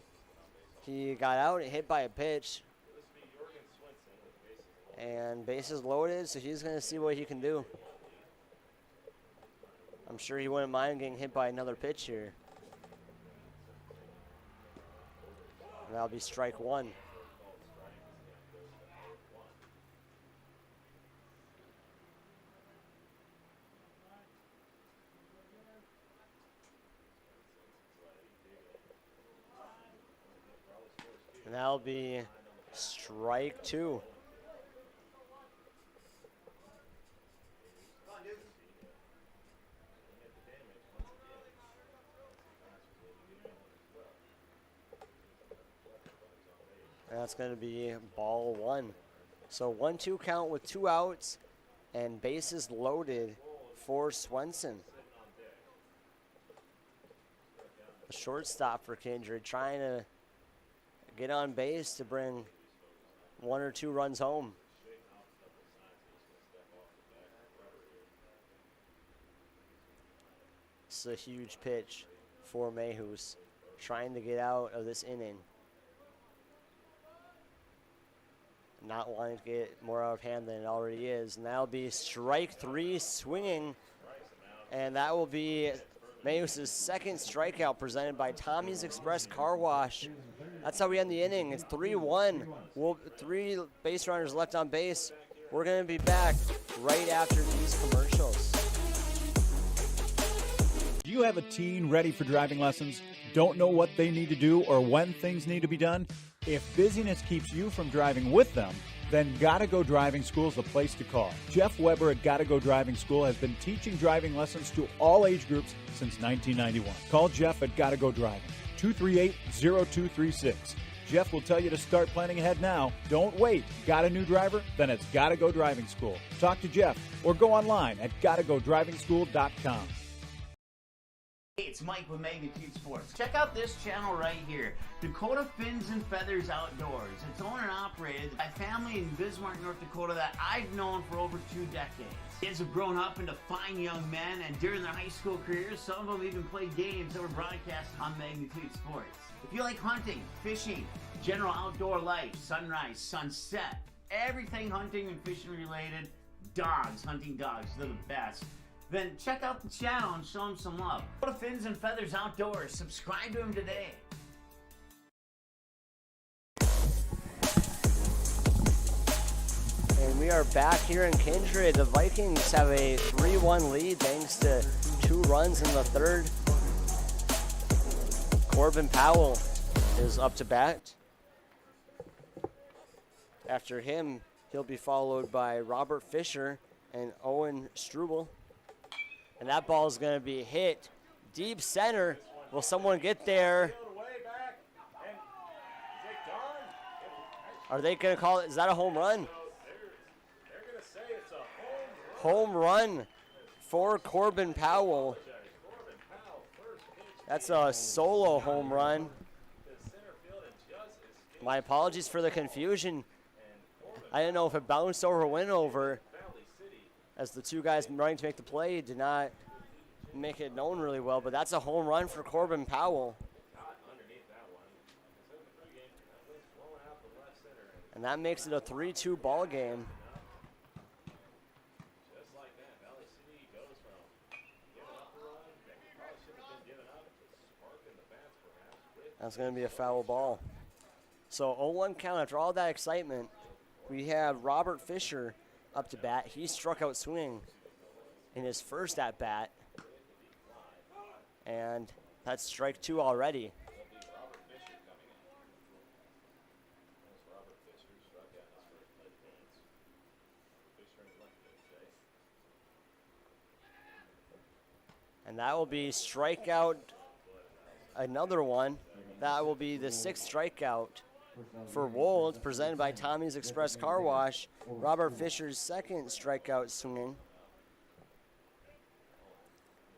he got out and hit by a pitch. And bases loaded, so he's going to see what he can do. I'm sure he wouldn't mind getting hit by another pitch here. And that'll be strike 1. And that'll be strike 2. And that's going to be ball 1. So 1-2 count with 2 outs and bases loaded for Swenson. A shortstop for Kindred trying to get on base to bring 1 or 2 runs home. This is a huge pitch for Mayhus, trying to get out of this inning. Not wanting to get more out of hand than it already is. And that'll be strike 3 swinging. And that will be Mayhus' second strikeout presented by Tommy's Express Car Wash. That's how we end the inning. It's 3-1. 3 base runners left on base. We're going to be back right after these commercials. Do you have a teen ready for driving lessons? Don't know what they need to do or when things need to be done? If busyness keeps you from driving with them, then Gotta Go Driving School is the place to call. Jeff Weber at Gotta Go Driving School has been teaching driving lessons to all age groups since 1991. Call Jeff at Gotta Go Driving, 238-0236. Jeff will tell you to start planning ahead now. Don't wait. Got a new driver? Then it's Gotta Go Driving School. Talk to Jeff or go online at gottagodrivingschool.com. Hey, it's Mike with Magnitude Sports. Check out this channel right here, Dakota Fins and Feathers Outdoors. It's owned and operated by a family in Bismarck, North Dakota that I've known for over 2 decades. Kids have grown up into fine young men, and during their high school careers, some of them even played games that were broadcasted on Magnitude Sports. If you like hunting, fishing, general outdoor life, sunrise, sunset, everything hunting and fishing related, dogs, hunting dogs, they're the best. Then check out the channel and show them some love. Go to Fins and Feathers Outdoors. Subscribe to him today. And we are back here in Kindred. The Vikings have a 3-1 lead thanks to 2 runs in the third. Corbin Powell is up to bat. After him, he'll be followed by Robert Fisher and Owen Struble. And that ball is going to be hit deep center. Will someone get there? Are they going to call it? Is that a home run? They're going to say it's a home run for Corbin Powell. That's a solo home run. My apologies for the confusion. I didn't know if it bounced over or went over, as the 2 guys running to make the play did not make it known really well, but that's a home run for Corbin Powell. And that makes it a 3-2 ball game. That's going to be a foul ball. So 0-1 count. After all that excitement, we have Robert Fisher up to bat. He struck out swinging in his first at bat, and that's strike 2 already. And that will be strikeout, another one. That will be the 6th strikeout for Wold, presented by Tommy's Express Car Wash. Robert Fisher's 2nd strikeout swinging.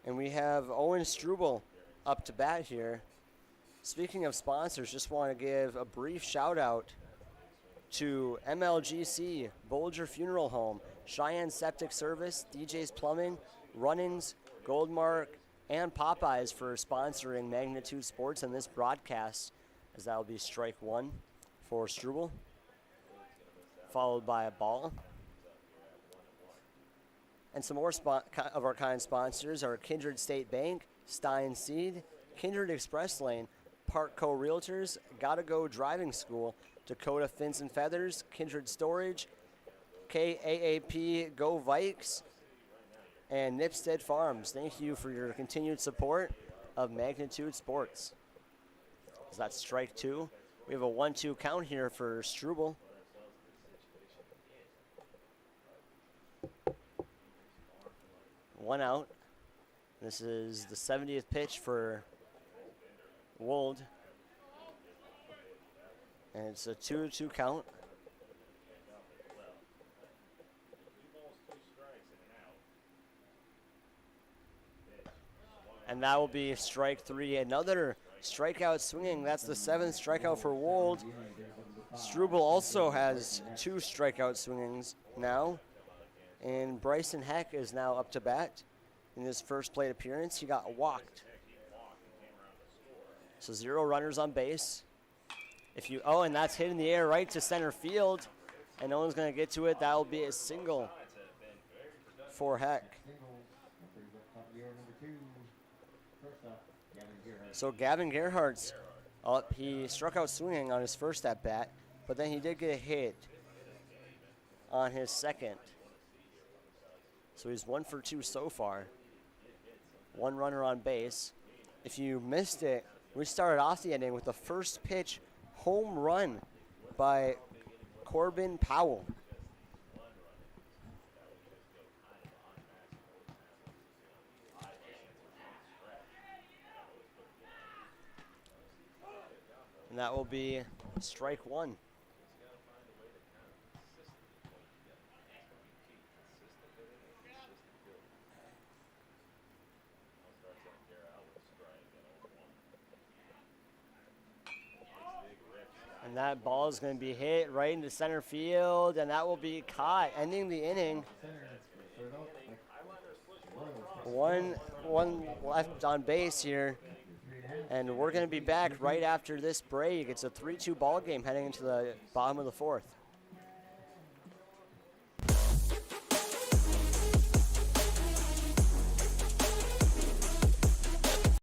And we have Owen Struble up to bat here. Speaking of sponsors, just want to give a brief shout out to MLGC, Bolger Funeral Home, Cheyenne Septic Service, DJ's Plumbing, Runnings, Goldmark, and Popeyes for sponsoring Magnitude Sports in this broadcast, as that will be strike 1 for Struble, followed by a ball. And some more of our kind sponsors are Kindred State Bank, Stein Seed, Kindred Express Lane, Parkco Realtors, Gotta Go Driving School, Dakota Fins and Feathers, Kindred Storage, KAAP Go Vikes, and Nipstead Farms. Thank you for your continued support of Magnitude Sports. So that's strike 2. We have a 1-2 count here for Struble. One out. This is the 70th pitch for Wold. And it's a 2-2 count. And that will be strike 3. Another strikeout swinging. That's the 7th strikeout for Wold. Struble also has 2 strikeout swingings now. And Bryson Heck is now up to bat. In his first plate appearance, he got walked. So 0 runners on base. And that's hit in the air right to center field. And no one's going to get to it. That will be a single for Heck. So Gavin Gerhardt's up. He struck out swinging on his first at bat, but then he did get a hit on his second. So he's 1 for 2 so far. 1 runner on base. If you missed it We started off the inning with the first pitch home run by Corbin Powell. And that will be strike one. And that ball is going to be hit right into center field, and that will be caught, ending the inning. One left on base here, and we're going to be back right after this break. It's a 3-2 ball game heading into the bottom of the fourth.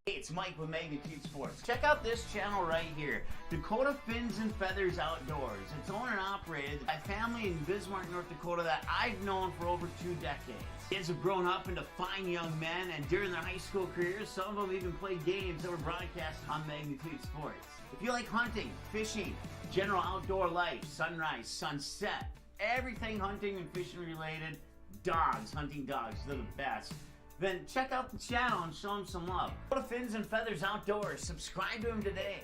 It's Mike with Magnitude Sports. Check out this channel right here, Dakota Fins and Feathers Outdoors. It's owned and operated by a family in Bismarck, North Dakota that I've known for over 2 decades. Kids have grown up into fine young men, and during their high school careers, some of them even played games that were broadcasted on Magnitude Sports. If you like hunting, fishing, general outdoor life, sunrise, sunset, everything hunting and fishing related, dogs, hunting dogs, they're the best. Then check out the channel and show them some love. Go to Fins and Feathers Outdoors. Subscribe to them today.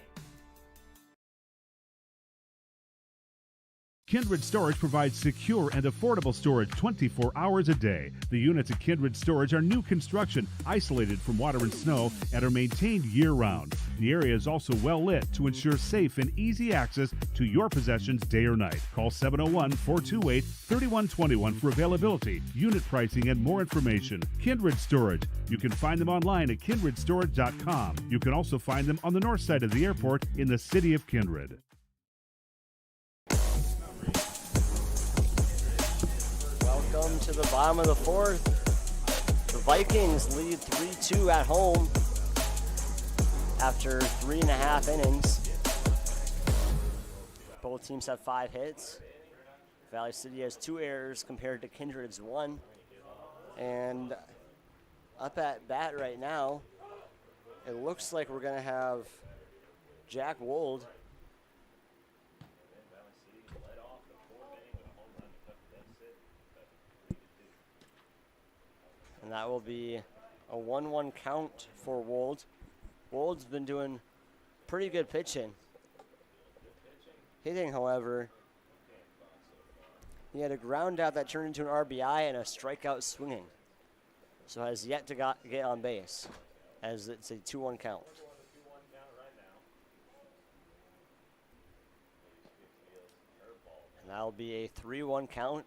Kindred Storage provides secure and affordable storage 24 hours a day. The units at Kindred Storage are new construction, isolated from water and snow, and are maintained year-round. The area is also well lit to ensure safe and easy access to your possessions day or night. Call 701-428-3121 for availability, unit pricing, and more information. Kindred Storage. You can find them online at kindredstorage.com. You can also find them on the north side of the airport in the city of Kindred. Welcome to the bottom of the fourth. The Vikings lead 3-2 at home after 3.5 innings. Both teams have 5 hits. Valley City has 2 errors compared to Kindred's 1. And up at bat right now, it looks like we're going to have Jack Wold. And that will be a 1-1 count for Wold. Wold's been doing pretty good pitching. Hitting, however, he had a ground out that turned into an RBI and a strikeout swinging. So has yet to get on base, as it's a 2-1 count. And that'll be a 3-1 count.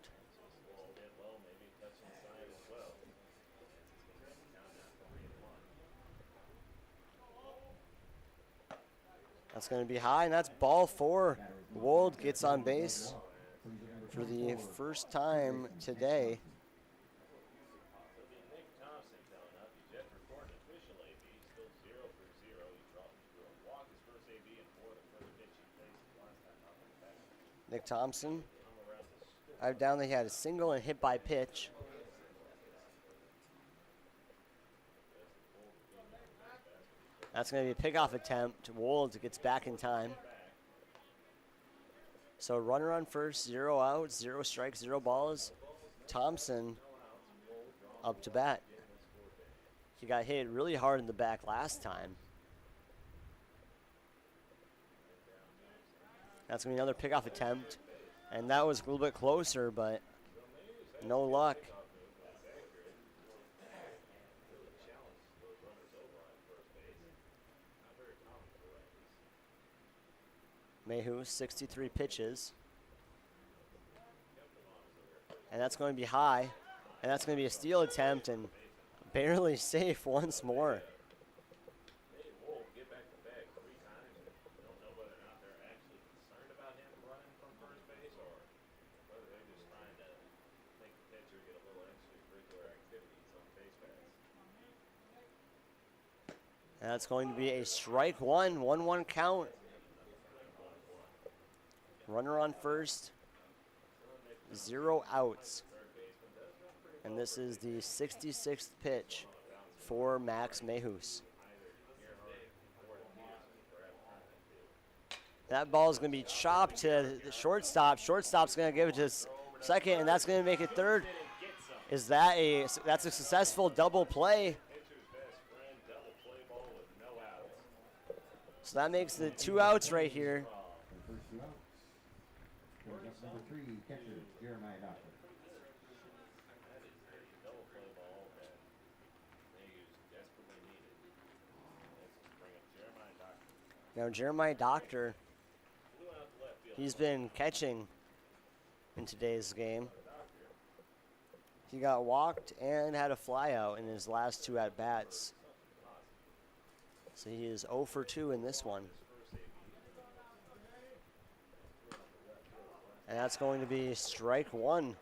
That's going to be high, and that's ball 4. Wold gets on base for the first time today. Nick Thompson. I have down that he had a single and hit by pitch. That's going to be a pickoff attempt. Wold gets back in time. So runner on first, 0 outs, 0 strikes, 0 balls. Thompson up to bat. He got hit really hard in the back last time. That's going to be another pickoff attempt. And that was a little bit closer, but no luck. Mayhew, 63 pitches. And that's going to be high. And that's going to be a steal attempt and barely safe once more. And that's going to be a strike one, 1-1 count. Runner on first, 0 outs. And this is the 66th pitch for Max Mayhus. That ball is going to be chopped to the shortstop. Shortstop's going to give it to second, and that's going to make it third. That's a successful double play. So that makes the 2 outs right here. Number 3, catcher, Jeremiah Doctor. Now Jeremiah Doctor, he's been catching in today's game. He got walked and had a fly out in his last 2 at-bats. So he is 0 for 2 in this one. And that's going to be strike 1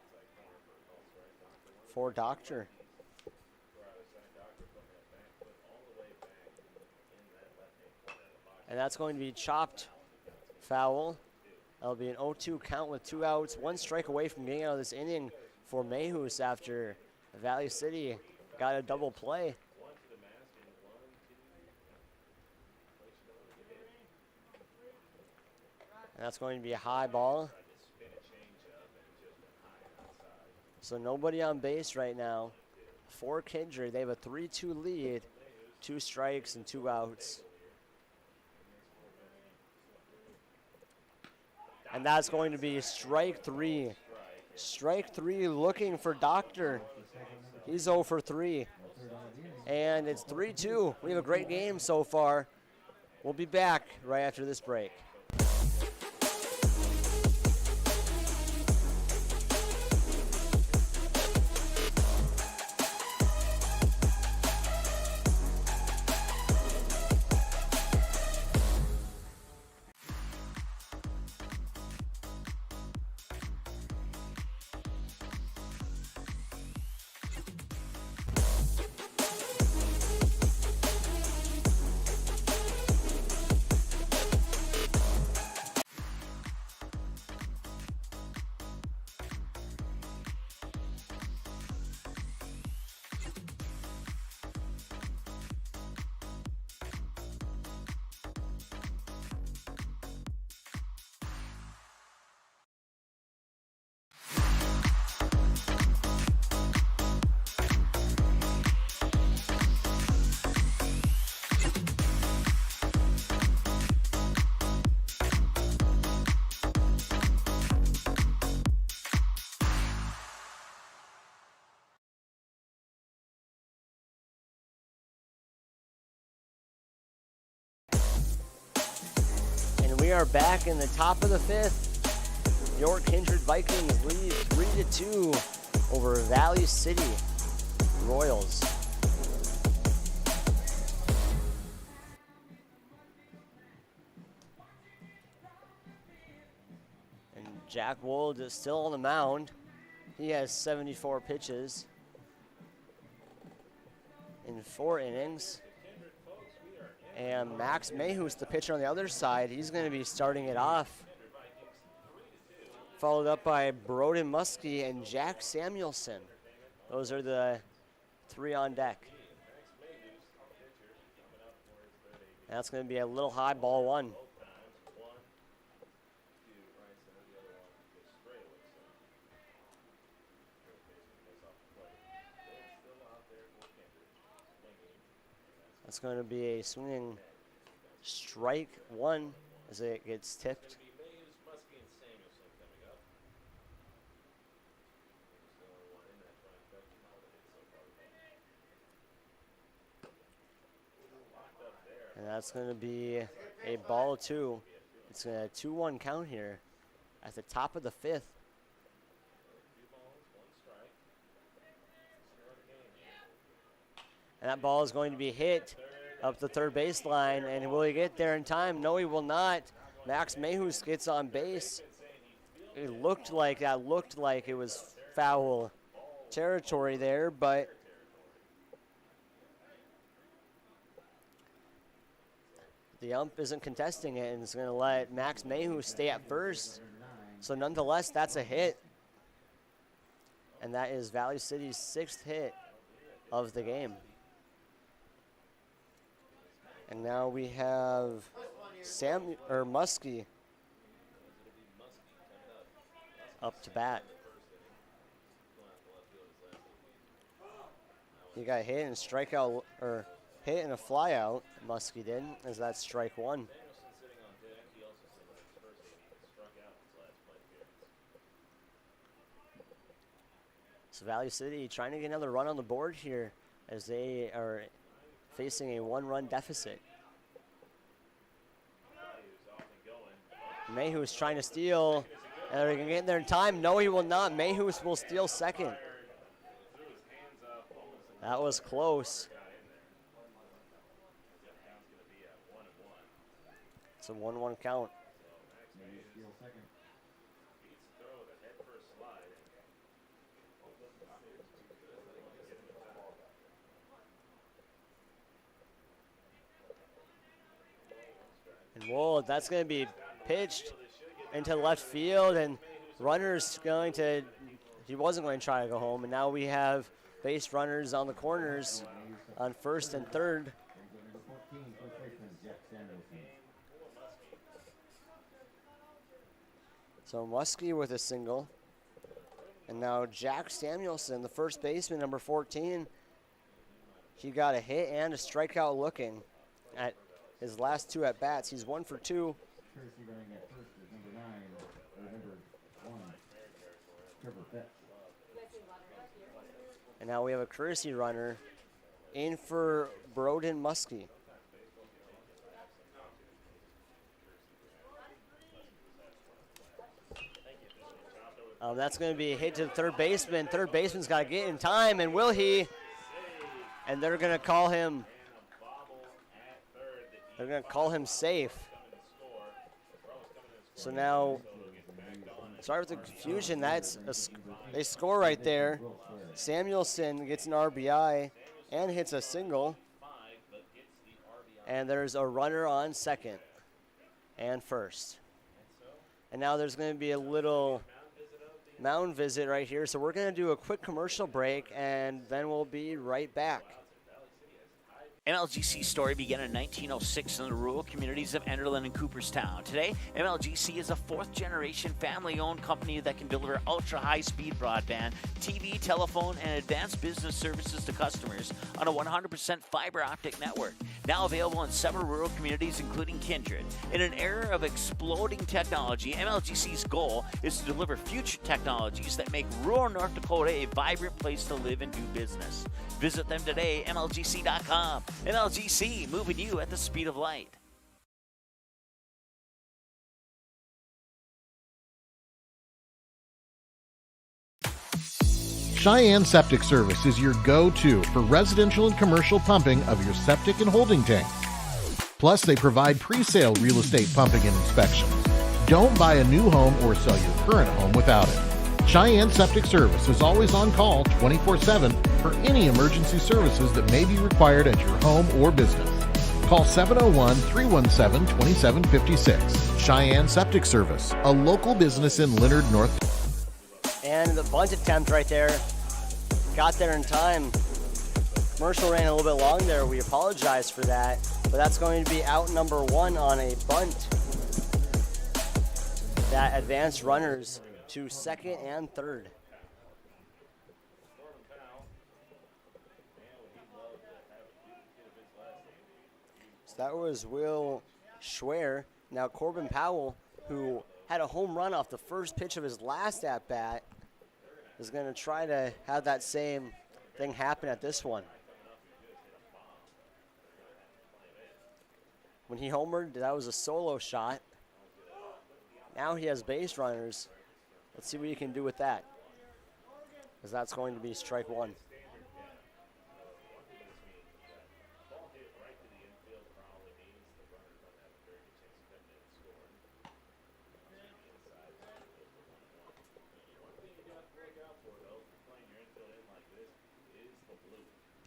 for Doctor. And that's going to be chopped foul. That'll be an 0-2 count with 2 outs. 1 strike away from getting out of this inning for Mayhus after Valley City got a double play. And that's going to be a high ball. So nobody on base right now for Kindred. They have a 3-2 lead, 2 strikes and 2 outs. And that's going to be strike 3. Strike 3 looking for Doctor. He's 0 for 3. And it's 3-2. We have a great game so far. We'll be back right after this break. We are back in the top of the 5th. Your Kindred Vikings lead 3-2 over Valley City Royals. And Jack Wold is still on the mound. He has 74 pitches in 4 innings. And Max Mayhus, the pitcher on the other side, he's going to be starting it off. Followed up by Broden Muskie and Jack Samuelson. Those are the 3 on deck. And that's going to be a little high, ball 1. That's going to be a swinging strike 1 as it gets tipped. And that's going to be a ball 2. It's a 2-1 count here at the top of the 5th. And that ball is going to be hit up the third baseline. And will he get there in time? No, he will not. Max Mayhus gets on base. It looked like it was foul territory there, but the ump isn't contesting it and is going to let Max Mayhus stay at first. So nonetheless, that's a hit. And that is Valley City's 6th hit of the game. And now we have Muskie up to bat. He got hit and strikeout, or hit and a fly out, Muskie did, as that's strike one. So Valley City trying to get another run on the board here as they are facing a one-run deficit. Mayhew is trying to steal, and they're going to get in there in time. No, he will not. Mayhew will steal second. That was close. It's a 1-1 count. And Wold, that's going to be pitched into left field, and runner's going to, he wasn't going to try to go home, and now we have base runners on the corners on first and third. So Muskie with a single, and now Jack Samuelson, the first baseman, number 14, he got a hit and a strikeout looking at his last two at bats. He's 1 for 2. And now we have a courtesy runner in for Broden Muskie. That's going to be a hit to the third baseman. Third baseman's got to get in time, and will he? And they're going to call him. They're going to call him safe. So now, sorry with the confusion. They score right there. Samuelson gets an RBI and hits a single. And there's a runner on second and first. And now there's going to be a little mound visit right here. So we're going to do a quick commercial break, and then we'll be right back. MLGC's story began in 1906 in the rural communities of Enderlin and Cooperstown. Today, MLGC is a fourth-generation family-owned company that can deliver ultra-high-speed broadband, TV, telephone, and advanced business services to customers on a 100% fiber optic network. Now available in several rural communities, including Kindred. In an era of exploding technology, MLGC's goal is to deliver future technologies that make rural North Dakota a vibrant place to live and do business. Visit them today, MLGC.com. MLGC, moving you at the speed of light. Cheyenne Septic Service is your go-to for residential and commercial pumping of your septic and holding tanks. Plus, they provide pre-sale real estate pumping and inspections. Don't buy a new home or sell your current home without it. Cheyenne Septic Service is always on call 24/7 for any emergency services that may be required at your home or business. Call 701-317-2756. Cheyenne Septic Service, a local business in Leonard, North. And the bunt attempt right there. Got there in time. Commercial ran a little bit long there. We apologize for that. But that's going to be out number one on a bunt. That advanced runners to second and third. So that was Will Schwer. Now Corbin Powell, who had a home run off the first pitch of his last at-bat, is going to try to have that same thing happen at this one. When he homered, that was a solo shot. Now he has base runners. Let's see what he can do with that, because that's going to be strike one.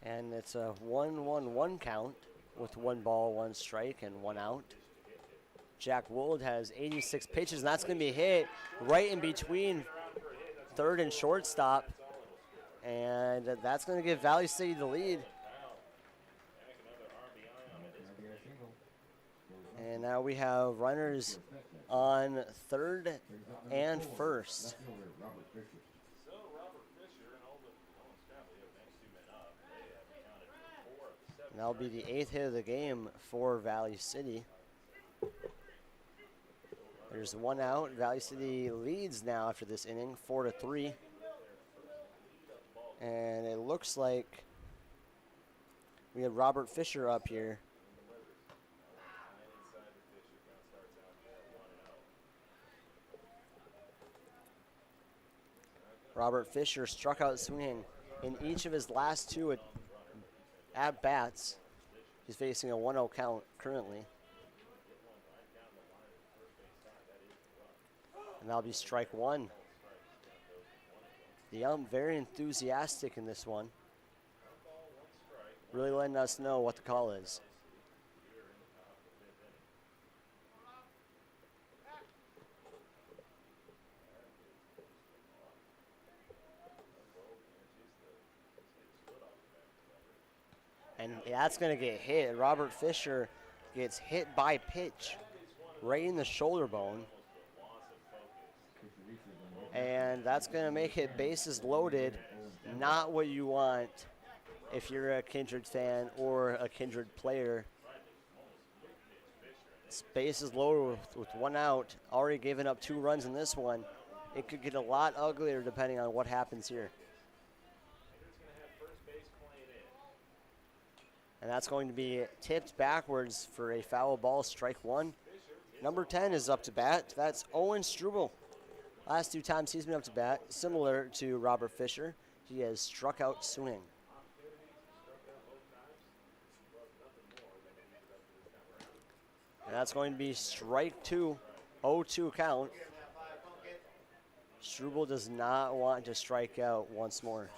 And it's a 1-1-1 count with 1 ball, 1 strike, and 1 out. Jack Wold has 86 pitches, and that's going to be hit right in between third and shortstop. And that's going to give Valley City the lead. And now we have runners on 3rd and 1st. And that'll be the 8th hit of the game for Valley City. There's one out. Valley City leads now after this inning, 4-3. And it looks like we have Robert Fisher up here. Robert Fisher struck out swinging in each of his last 2 at-bats. He's facing a 1-0 count currently. And that'll be strike 1. The ump very enthusiastic in this one. Really letting us know what the call is. And that's going to get hit. Robert Fisher gets hit by pitch right in the shoulder bone. And that's going to make it bases loaded. Not what you want if you're a Kindred fan or a Kindred player. Bases loaded with 1 out. Already given up 2 runs in this one. It could get a lot uglier depending on what happens here. And that's going to be tipped backwards for a foul ball, strike 1. Number 10 is up to bat. That's Owen Struble. Last 2 times he's been up to bat, similar to Robert Fisher, he has struck out swinging. And that's going to be strike 2, 0-2 count. Struble does not want to strike out once more.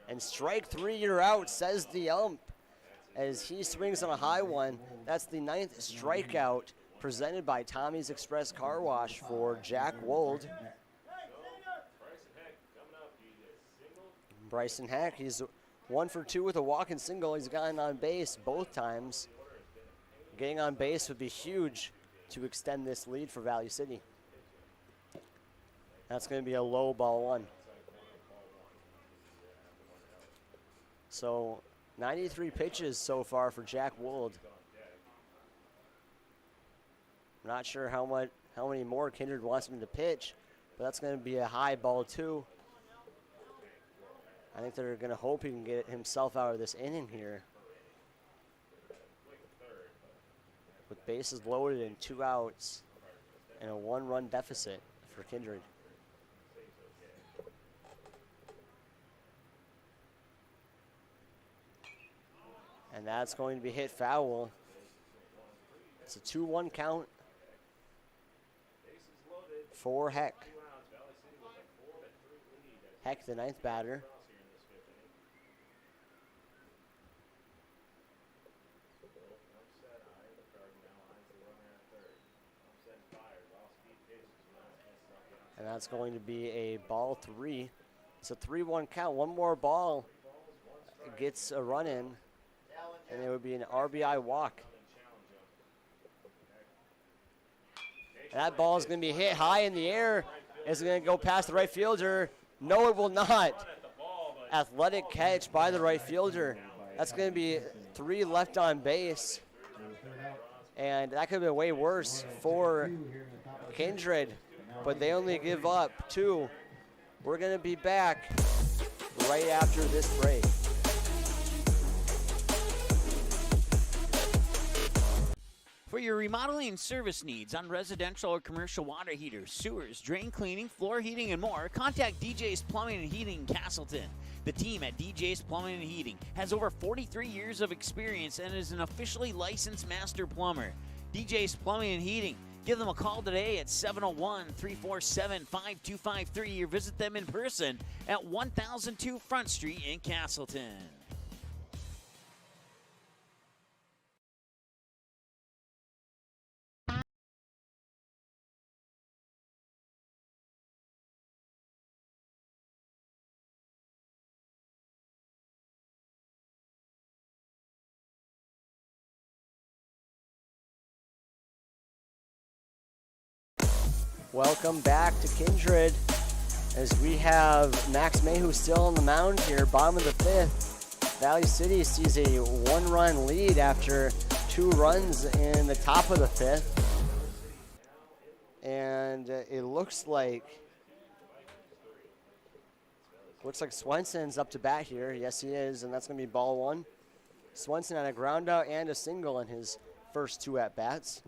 And strike 3, you're out, says the ump, as he swings on a high one. That's the 9th strikeout presented by Tommy's Express Car Wash for Jack Wold. Bryson Heck, he's 1 for 2 with a walk and single. He's gotten on base both times. Getting on base would be huge to extend this lead for Valley City. That's going to be a low ball 1. So 93 pitches so far for Jack Wold. I'm not sure how many more Kindred wants him to pitch, but that's going to be a high ball 2. I think they're going to hope he can get himself out of this inning here. With bases loaded and 2 outs and a 1-run deficit for Kindred. And that's going to be hit foul. It's a 2-1 count for Heck. Heck, the 9th batter. And that's going to be a ball 3. It's a 3-1 count. One more ball gets a run in, and it would be an RBI walk. And that ball is going to be hit high in the air. It's going to go past the right fielder. No, it will not. Athletic catch by the right fielder. That's going to be 3 left on base. And that could have been way worse for Kindred, but they only give up 2. We're going to be back right after this break. For your remodeling and service needs on residential or commercial water heaters, sewers, drain cleaning, floor heating, and more, contact DJ's Plumbing and Heating in Castleton. The team at DJ's Plumbing and Heating has over 43 years of experience and is an officially licensed master plumber. DJ's Plumbing and Heating. Give them a call today at 701-347-5253 or visit them in person at 1002 Front Street in Castleton. Welcome back to Kindred as we have Max Mayhew still on the mound here, bottom of the 5th. Valley City sees a 1-run lead after 2 runs in the top of the 5th. And it looks like Swenson's up to bat here. Yes, he is, and that's going to be ball 1. Swenson had a ground out and a single in his first 2 at-bats.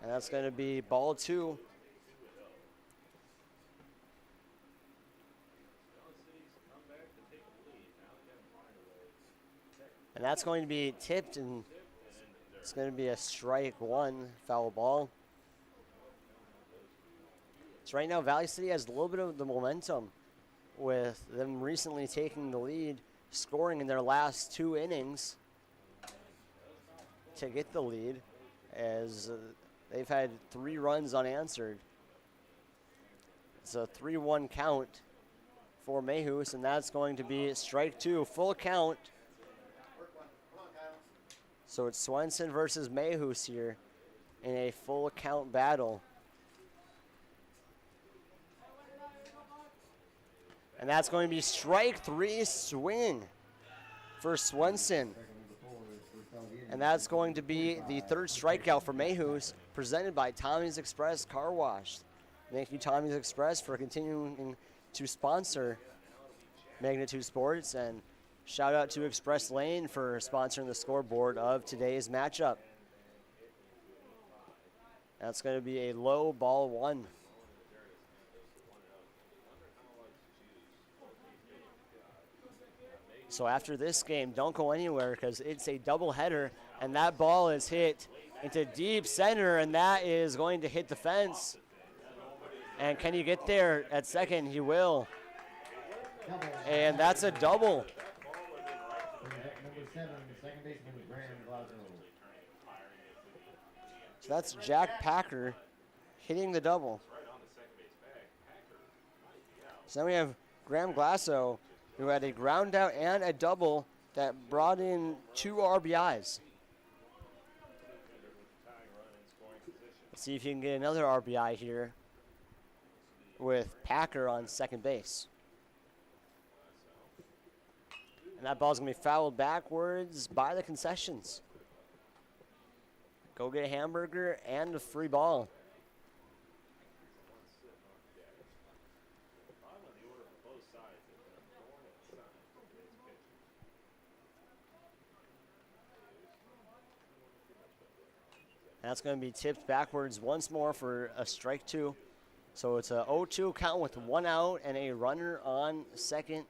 And that's going to be ball 2. And that's going to be tipped, and it's going to be a strike 1, foul ball. So right now, Valley City has a little bit of the momentum with them recently taking the lead, scoring in their last 2 innings to get the lead, as they've had 3 runs unanswered. It's a 3-1 count for Mayhews, and that's going to be strike 2, full count. So it's Swenson versus Mayhews here in a full count battle. And that's going to be strike 3, swing for Swenson. And that's going to be the 3rd strikeout for Mayhews, presented by Tommy's Express Car Wash. Thank you, Tommy's Express, for continuing to sponsor Magnitude Sports, and shout out to Express Lane for sponsoring the scoreboard of today's matchup. That's going to be a low ball 1. So after this game, don't go anywhere because it's a doubleheader, and that ball is hit into deep center, and that is going to hit the fence. And can you get there at second? He will. And that's a double. So that's Jack Packer hitting the double. So then we have Graham Glasso, who had a ground out and a double that brought in 2 RBIs. Let's see if you can get another RBI here with Packer on second base. And that ball's going to be fouled backwards by the concessions. Go get a hamburger and a free ball. That's going to be tipped backwards once more for a strike 2. So it's a 0-2 count with 1 out and a runner on second.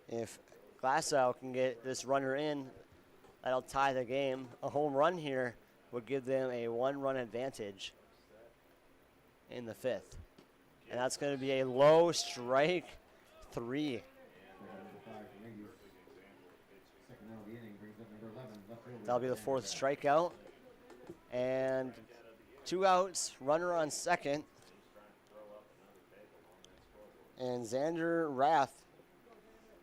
If Glasso can get this runner in, that'll tie the game. A home run here would give them a 1-run advantage in the 5th. And that's going to be a low strike 3. That'll be the 4th strikeout. And 2 outs, runner on second. And Xander Rath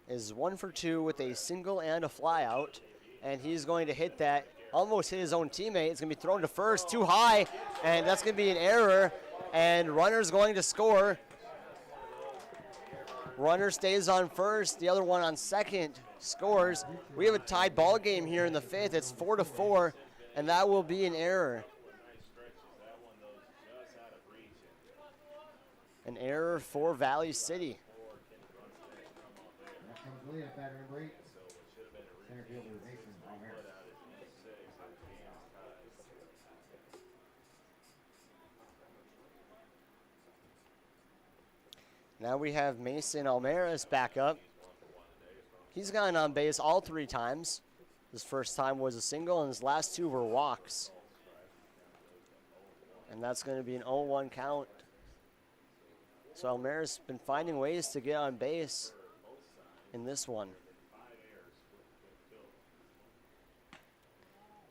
is 1 for 2 with a single and a fly out. And he's going to hit that, almost hit his own teammate. It's going to be thrown to first, too high. And that's going to be an error. And runner's going to score. Runner stays on first, the other one on second scores. We have a tied ball game here in the 5th. It's 4-4, and that will be an error. An error for Valley City. Now we have Mason Almaris back up. He's gone on base all 3 times. His first time was a single, and his last 2 were walks. And that's going to be an 0-1 count. So Almaris has been finding ways to get on base in this one.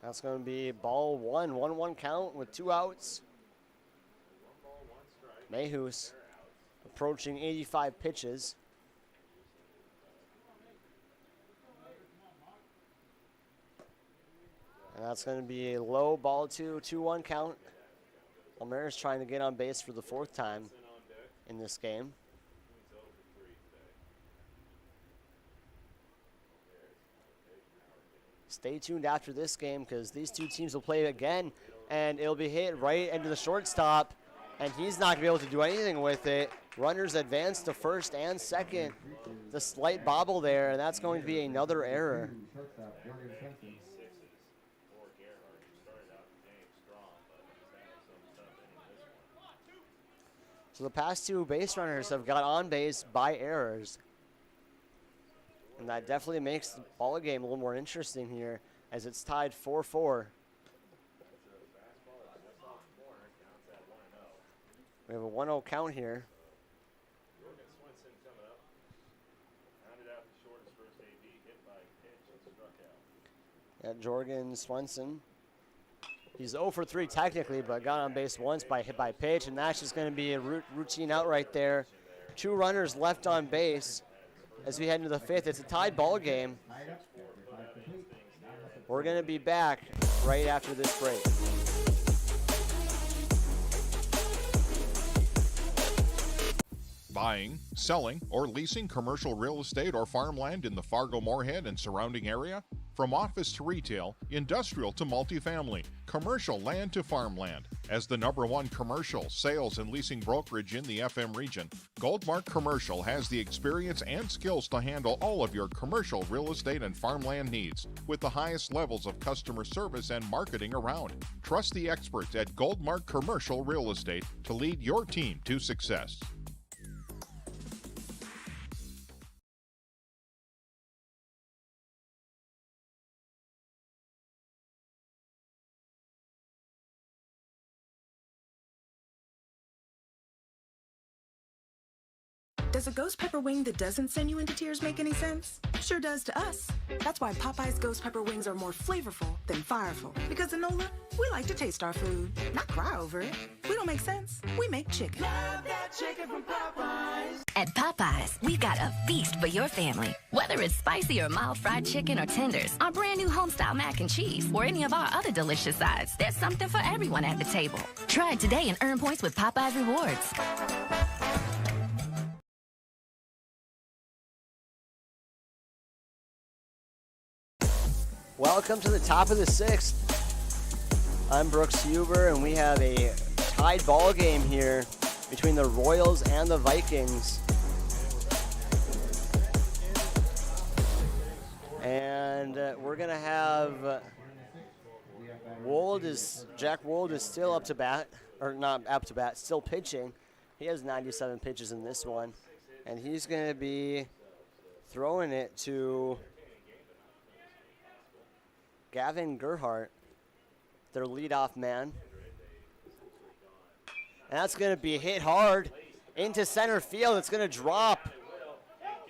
That's going to be ball 1, 1-1 count with 2 outs. Mayhews approaching 85 pitches. And that's going to be a low ball 2-1 count. Elmira's trying to get on base for the 4th time in this game. Stay tuned after this game because these two teams will play again, and it'll be hit right into the shortstop, and he's not going to be able to do anything with it. Runners advance to first and second. The slight bobble there, and that's going to be another error. So the past 2 base runners have got on base by errors. And that definitely makes the ball game a little more interesting here as it's tied 4-4. We have a 1-0 count here. Jorgen Swenson. He's 0 for 3 technically, but got on base once by hit by pitch, and that's just going to be a routine out right there. 2 runners left on base as we head into the 5th. It's a tied ball game. We're going to be back right after this break. Buying, selling, or leasing commercial real estate or farmland in the Fargo-Moorhead and surrounding area? From office to retail, industrial to multifamily, commercial land to farmland. As the #1 commercial sales and leasing brokerage in the FM region, Goldmark Commercial has the experience and skills to handle all of your commercial real estate and farmland needs with the highest levels of customer service and marketing around. Trust the experts at Goldmark Commercial Real Estate to lead your team to success. Does a ghost pepper wing that doesn't send you into tears make any sense? Sure does to us. That's why Popeye's ghost pepper wings are more flavorful than fireful. Because in NOLA, we like to taste our food, not cry over it. We don't make sense. We make chicken. Love that chicken from Popeyes. At Popeyes, we've got a feast for your family. Whether it's spicy or mild fried chicken or tenders, our brand new homestyle mac and cheese, or any of our other delicious sides, there's something for everyone at the table. Try it today and earn points with Popeyes Rewards. Welcome to the top of the 6th. I'm Brooks Huber, and we have a tied ball game here between the Royals and the Vikings. And we're going to have Jack Wold is still up to bat, or not up to bat, still pitching. He has 97 pitches in this one, and he's going to be throwing it to Gavin Gerhardt, their leadoff man. And that's going to be hit hard into center field. It's going to drop.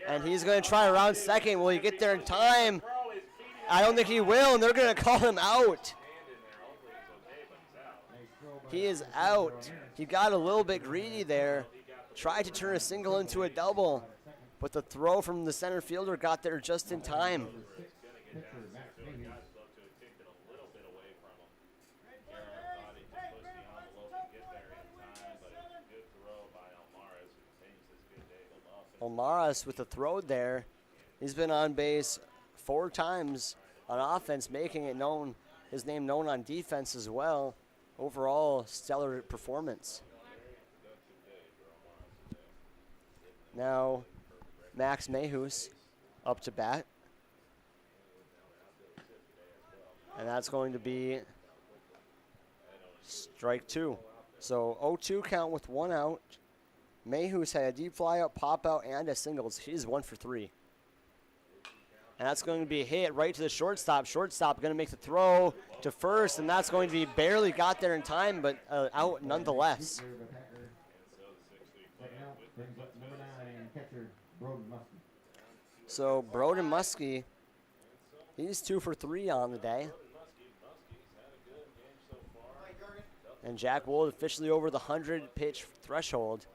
And he's going to try around second. Will he get there in time? I don't think he will, and they're going to call him out. He is out. He got a little bit greedy there. Tried to turn a single into a double, but the throw from the center fielder got there just in time. Olmaras with the throw there. He's been on base 4 times on offense, making it known, his name known on defense as well. Overall, stellar performance. Now, Max Mayhus up to bat. And that's going to be strike 2. So 0-2 count with 1 out. Mayhus had a deep fly out, pop out, and a singles. He's 1 for 3. And that's going to be a hit right to the shortstop. Shortstop going to make the throw to first, and that's going to be barely got there in time, but out nonetheless. So Broden Muskie, he's 2 for 3 on the day. And Jack Wold officially over the 100-pitch threshold.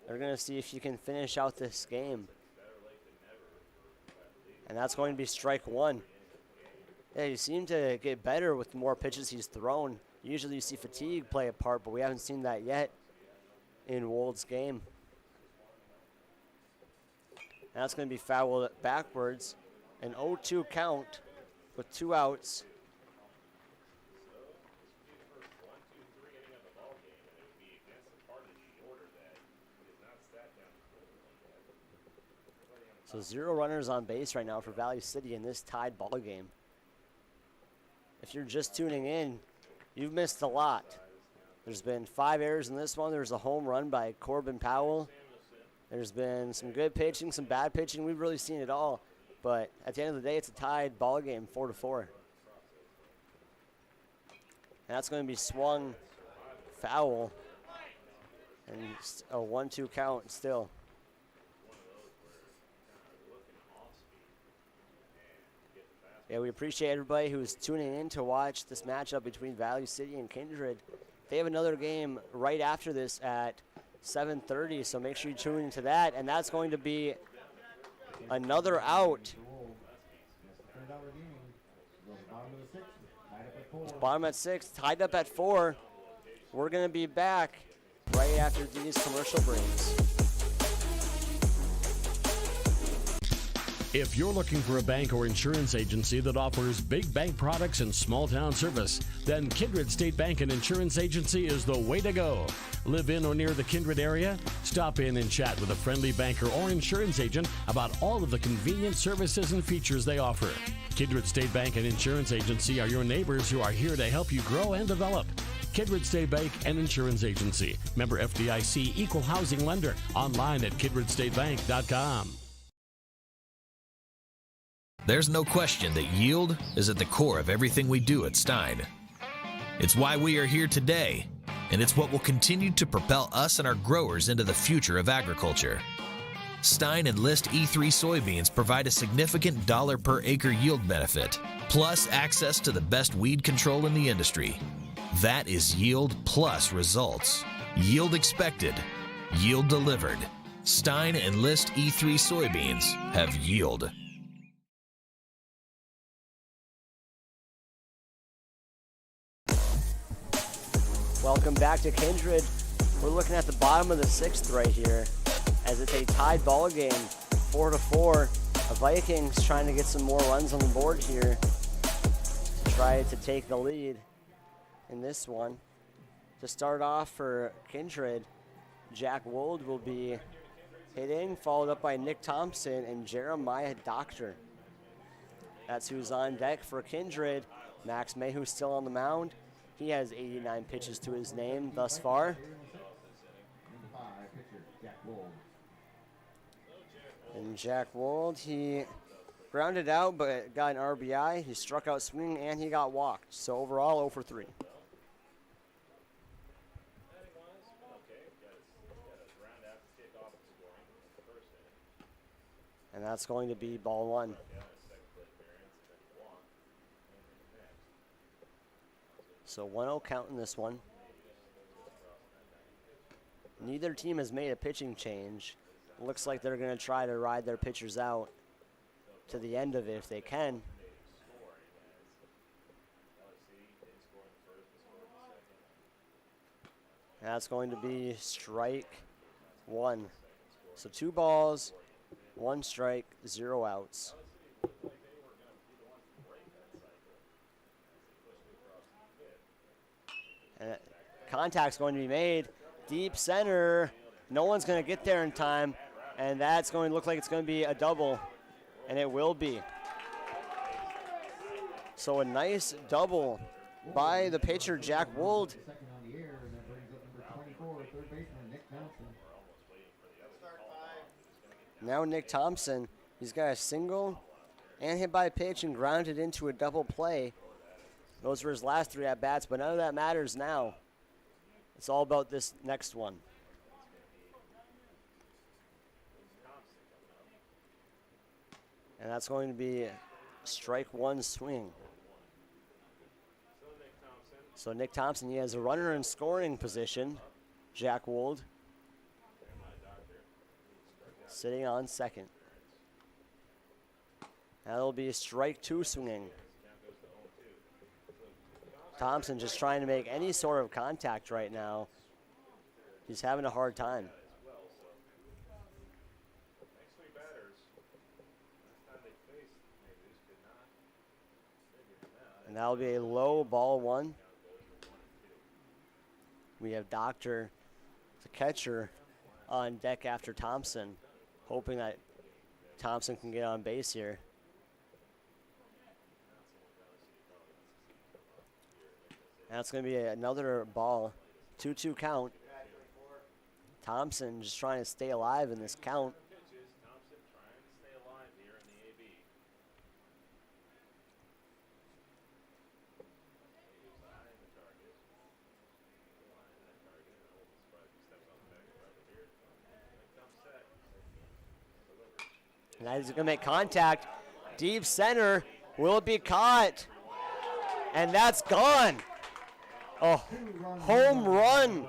They're going to see if you can finish out this game. And that's going to be strike 1. Yeah, he seemed to get better with the more pitches he's thrown. Usually you see fatigue play a part, but we haven't seen that yet in Wold's game. And that's going to be fouled backwards. An 0-2 count with 2 outs. So 0 runners on base right now for Valley City in this tied ball game. If you're just tuning in, you've missed a lot. There's been 5 errors in this one. There's a home run by Corbin Powell. There's been some good pitching, some bad pitching. We've really seen it all. But at the end of the day, it's a tied ball game, 4-4. And that's going to be swung foul. And a 1-2 count still. Yeah, we appreciate everybody who's tuning in to watch this matchup between Valley City and Kindred. They have another game right after this at 7:30, so make sure you tune into that. And that's going to be another out. Bottom at 6, tied up at 4. We're going to be back right after these commercial breaks. If you're looking for a bank or insurance agency that offers big bank products and small town service, then Kindred State Bank and Insurance Agency is the way to go. Live in or near the Kindred area? Stop in and chat with a friendly banker or insurance agent about all of the convenient services and features they offer. Kindred State Bank and Insurance Agency are your neighbors who are here to help you grow and develop. Kindred State Bank and Insurance Agency. Member FDIC, equal housing lender. Online at kindredstatebank.com. There's no question that yield is at the core of everything we do at Stein. It's why we are here today, and it's what will continue to propel us and our growers into the future of agriculture. Stein and List E3 soybeans provide a significant dollar per acre yield benefit, plus access to the best weed control in the industry. That is yield plus results. Yield expected, yield delivered. Stein and List E3 soybeans have yield. Welcome back to Kindred. We're looking at the bottom of the 6th right here as it's a tied ball game, 4-4. The Vikings trying to get some more runs on the board here to try to take the lead in this one. To start off for Kindred, Jack Wold will be hitting, followed up by Nick Thompson and Jeremiah Doctor. That's who's on deck for Kindred. Max Mayhew's still on the mound. He has 89 pitches to his name thus far. And Jack Wold, he grounded out but got an RBI. He struck out swinging and he got walked. So overall, 0 for 3. And that's going to be ball 1. So 1-0 count in this one. Neither team has made a pitching change. Looks like they're going to try to ride their pitchers out to the end of it if they can. That's going to be strike 1. So 2 balls, 1 strike, 0 outs. And contact's going to be made. Deep center. No one's going to get there in time. And that's going to look like it's going to be a double. And it will be. So a nice double by the pitcher, Jack Wold. Now Nick Thompson. He's got a single and hit by a pitch and grounded into a double play. Those were his last 3 at-bats, but none of that matters now. It's all about this next one. And that's going to be strike 1 swing. So Nick Thompson, he has a runner in scoring position. Jack Wold sitting on second. That'll be strike 2 swinging. Thompson just trying to make any sort of contact right now. He's having a hard time. And that'll be a low ball one. We have Doctor, the catcher, on deck after Thompson, hoping that Thompson can get on base here. That's going to be another ball, 2-2 count. Thompson just trying to stay alive in this count. And he's going to make contact. Deep center. Will it be caught? And that's gone. A home run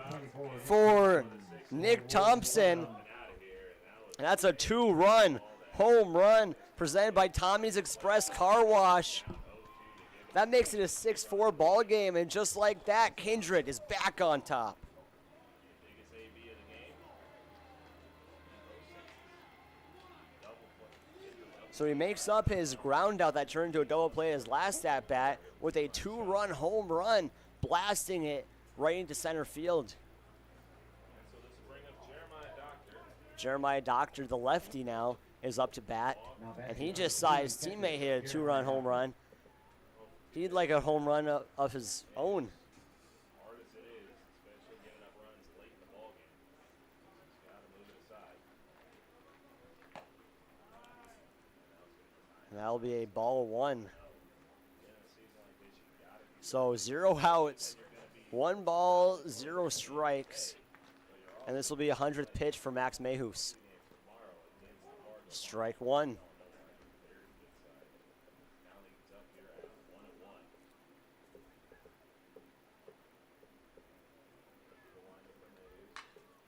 for Nick Thompson. That's a 2-run home run presented by Tommy's Express Car Wash. That makes it a 6-4 ball game, and just like that, Kindred is back on top. So he makes up his ground out that turned into a double play his last at bat with a 2-run home run, blasting it right into center field. Jeremiah Doctor, the lefty now, is up to bat, and he just saw his teammate hit a 2-run home run. He'd like a home run of his own. And that'll be a ball one. So 0 outs, 1 ball, 0 strikes. And this will be 100th pitch for Max Mayhus. Strike one.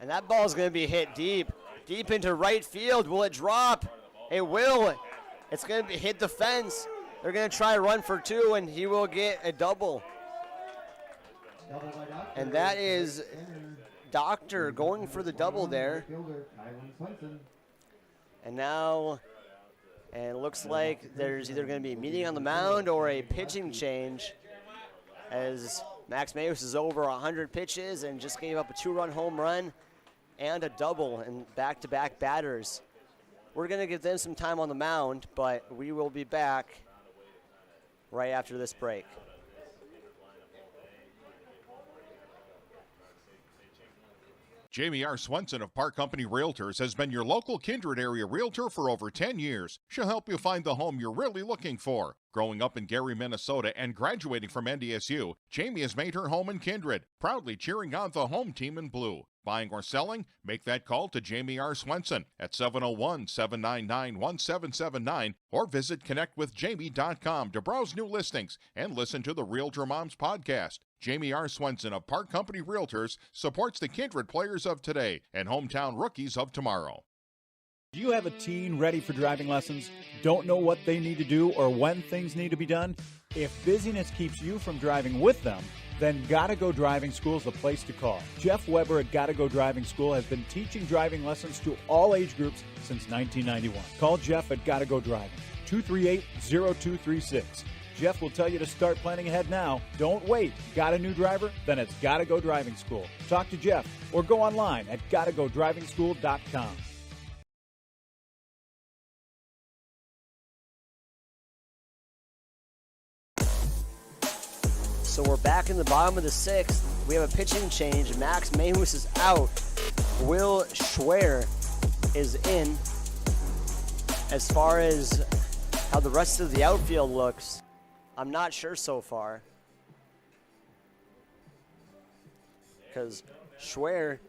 And that ball is going to be hit deep into right field. Will it drop? It will. It's going to hit the fence. They're going to try to run for 2, and he will get a double. And that is Doctor going for the double there. And now, and it looks like there's either going to be a meeting on the mound or a pitching change, as Max Mayhus is over 100 pitches and just gave up a 2-run home run and a double in back-to-back batters. We're going to give them some time on the mound, but we will be back right after this break. Jamie R. Swenson of Park Company Realtors has been your local Kindred area realtor for over 10 years. She'll help you find the home you're really looking for. Growing up in Gary, Minnesota, and graduating from NDSU, Jamie has made her home in Kindred, proudly cheering on the home team in blue. Buying or selling? Make that call to Jamie R. Swenson at 701-799-1779 or visit connectwithjamie.com to browse new listings and listen to the Realtor Moms podcast. Jamie R. Swenson of Park Company Realtors supports the Kindred players of today and hometown rookies of tomorrow. Do you have a teen ready for driving lessons? Don't know what they need to do or when things need to be done? If busyness keeps you from driving with them, then Gotta Go Driving School is the place to call. Jeff Weber at Gotta Go Driving School has been teaching driving lessons to all age groups since 1991. Call Jeff at Gotta Go Driving, 238-0236. Jeff will tell you to start planning ahead now. Don't wait. Got a new driver? Then it's Gotta Go Driving School. Talk to Jeff or go online at gottagodrivingschool.com. So we're back in the bottom of the 6th. We have a pitching change. Max Mayhus is out. Will Schwer is in. As far as how the rest of the outfield looks, I'm not sure so far. Because Schwer,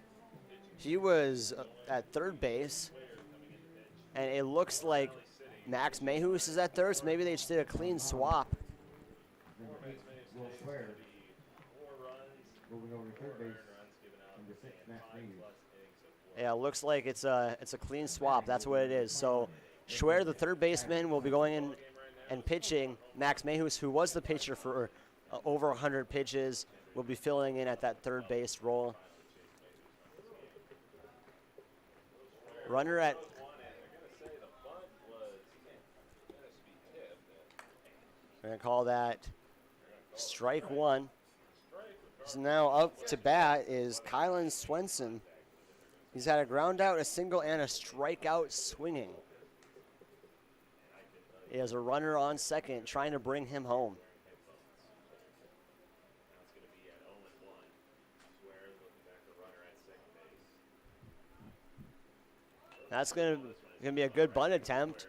he was at third base, and it looks like Max Mayhus is at third, so maybe they just did a clean swap. Yeah, it looks like it's a clean swap. That's what it is. So Schwer, the third baseman, will be going in and pitching Max Mayhus, who was the pitcher for over 100 pitches, will be filling in at that third base role. Runner at we're going to call that strike one. So now up to bat is Kylan Swenson. He's had a ground out, a single, and a strikeout swinging. He has a runner on second trying to bring him home. That's going to be a good bunt attempt.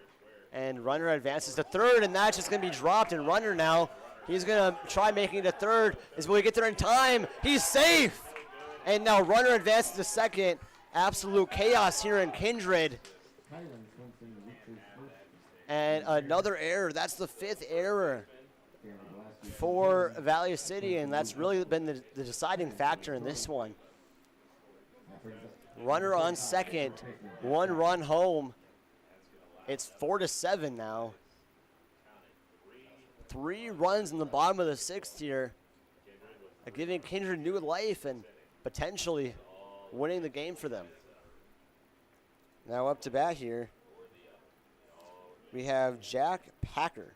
And runner advances to third, and that's just going to be dropped. And runner now, he's going to try making it to third. Will he get there in time? He's safe. And now runner advances to second. Absolute chaos here in Kindred. And another error. That's the 5th error for Valley City, and that's really been the deciding factor in this one. Runner on second, 1 run home. It's 4-7 now. 3 runs in the bottom of the 6th here, giving Kindred new life and potentially winning the game for them. Now up to bat here, we have Jack Packer.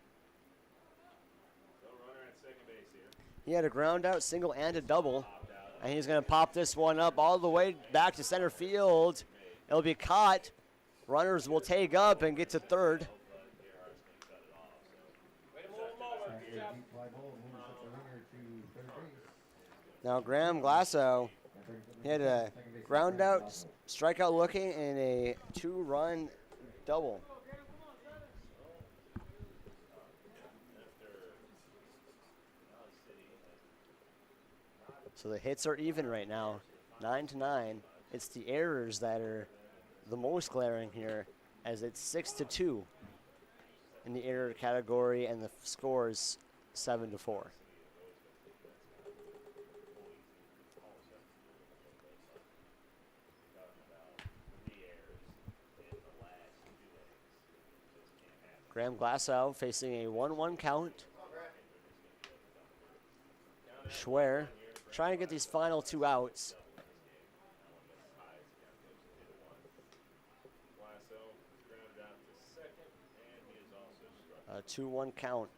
He had a ground out, single, and a double. And he's going to pop this one up all the way back to center field. It'll be caught. Runners will take up and get to third. Now Graham Glasso, he had a ground out, strikeout looking, and a 2-run double. So the hits are even right now, 9-9. It's the errors that are the most glaring here, as it's 6-2 in the error category, and the score is 7-4. Graham Glasso facing a 1-1 count. Schwer trying to get these final 2 outs. A 2-1 count.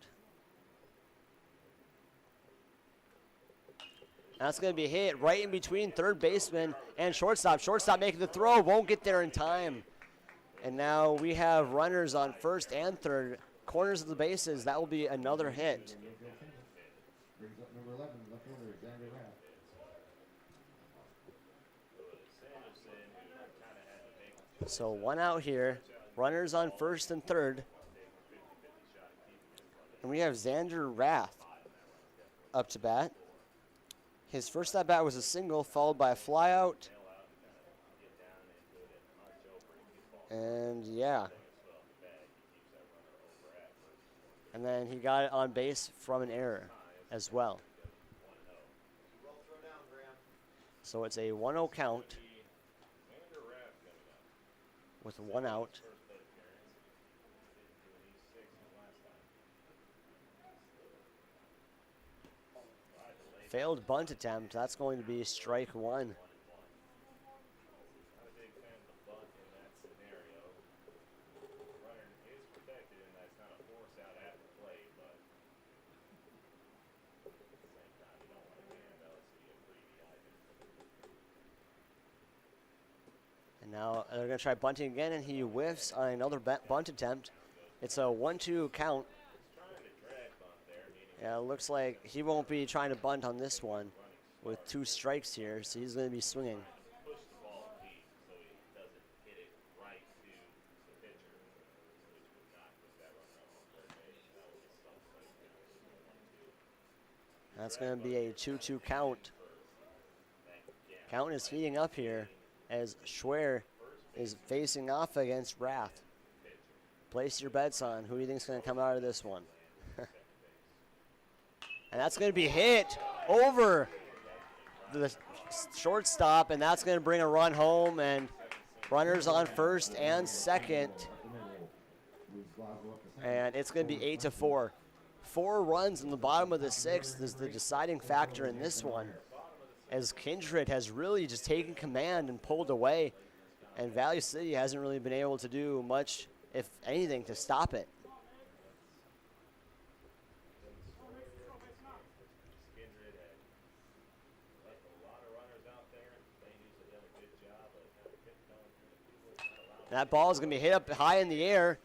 That's going to be hit right in between third baseman and shortstop. Shortstop making the throw, won't get there in time. And now we have runners on first and third, corners of the bases. That will be another hit. So 1 out here, runners on first and third. And we have Xander Rath up to bat. His first at bat was a single, followed by a flyout. And yeah. And then he got it on base from an error as well. So it's a 1-0 count with 1 out. Failed bunt attempt. That's going to be strike 1. And now they're going to try bunting again, and he whiffs on another bunt attempt. It's a 1-2 count. Yeah, it looks like he won't be trying to bunt on this one with 2 strikes here, so he's going to be swinging. That's going to be a 2-2 count. Count is heating up here as Schwer is facing off against Rath. Place your bets on who you think is going to come out of this one. And that's going to be hit over the shortstop, and that's going to bring a run home, and runners on first and second. And it's going to be 8-4 4 runs in the bottom of the 6th is the deciding factor in this one, as Kindred has really just taken command and pulled away, and Valley City hasn't really been able to do much, if anything, to stop it. That ball is going to be hit up high in the air.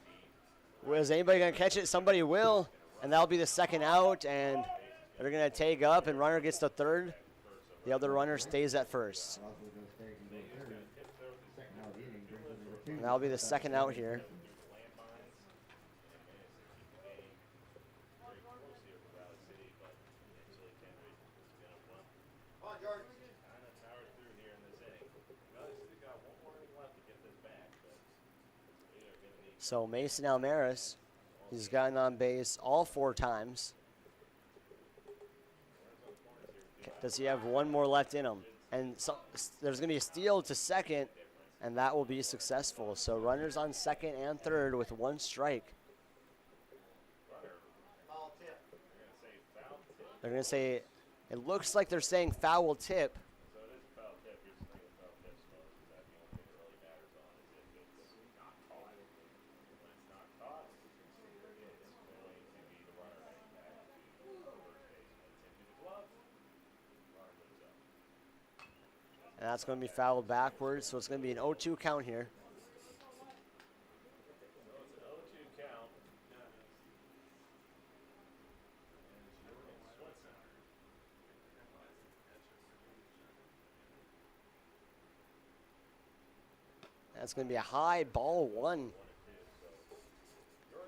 Is anybody going to catch it? Somebody will, and that'll be the second out, and they're going to take up, and runner gets to third. The other runner stays at first. And that'll be the second out here. So Mason Almaris, he's gotten on base all 4 times. Does he have one more left in him? And so, there's going to be a steal to second, and that will be successful. So runners on second and third with 1 strike. They're going to say, it looks like they're saying foul tip. And that's going to be fouled backwards, so it's going to be an 0-2 count here. That's going to be a high ball 1.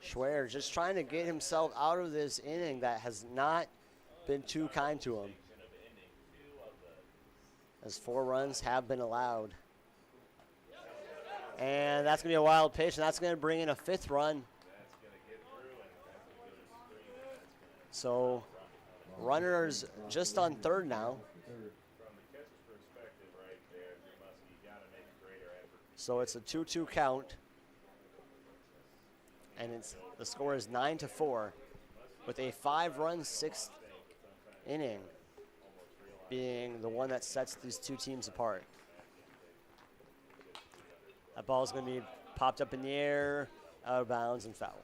Schwer just trying to get himself out of this inning that has not been too kind to him, as 4 runs have been allowed. And that's going to be a wild pitch, and that's going to bring in a 5th run. So runners just on third now. So it's a 2-2 count. And the score is 9-4 with a 5-run 6th inning being the one that sets these 2 teams apart. That ball is going to be popped up in the air, out of bounds, and foul.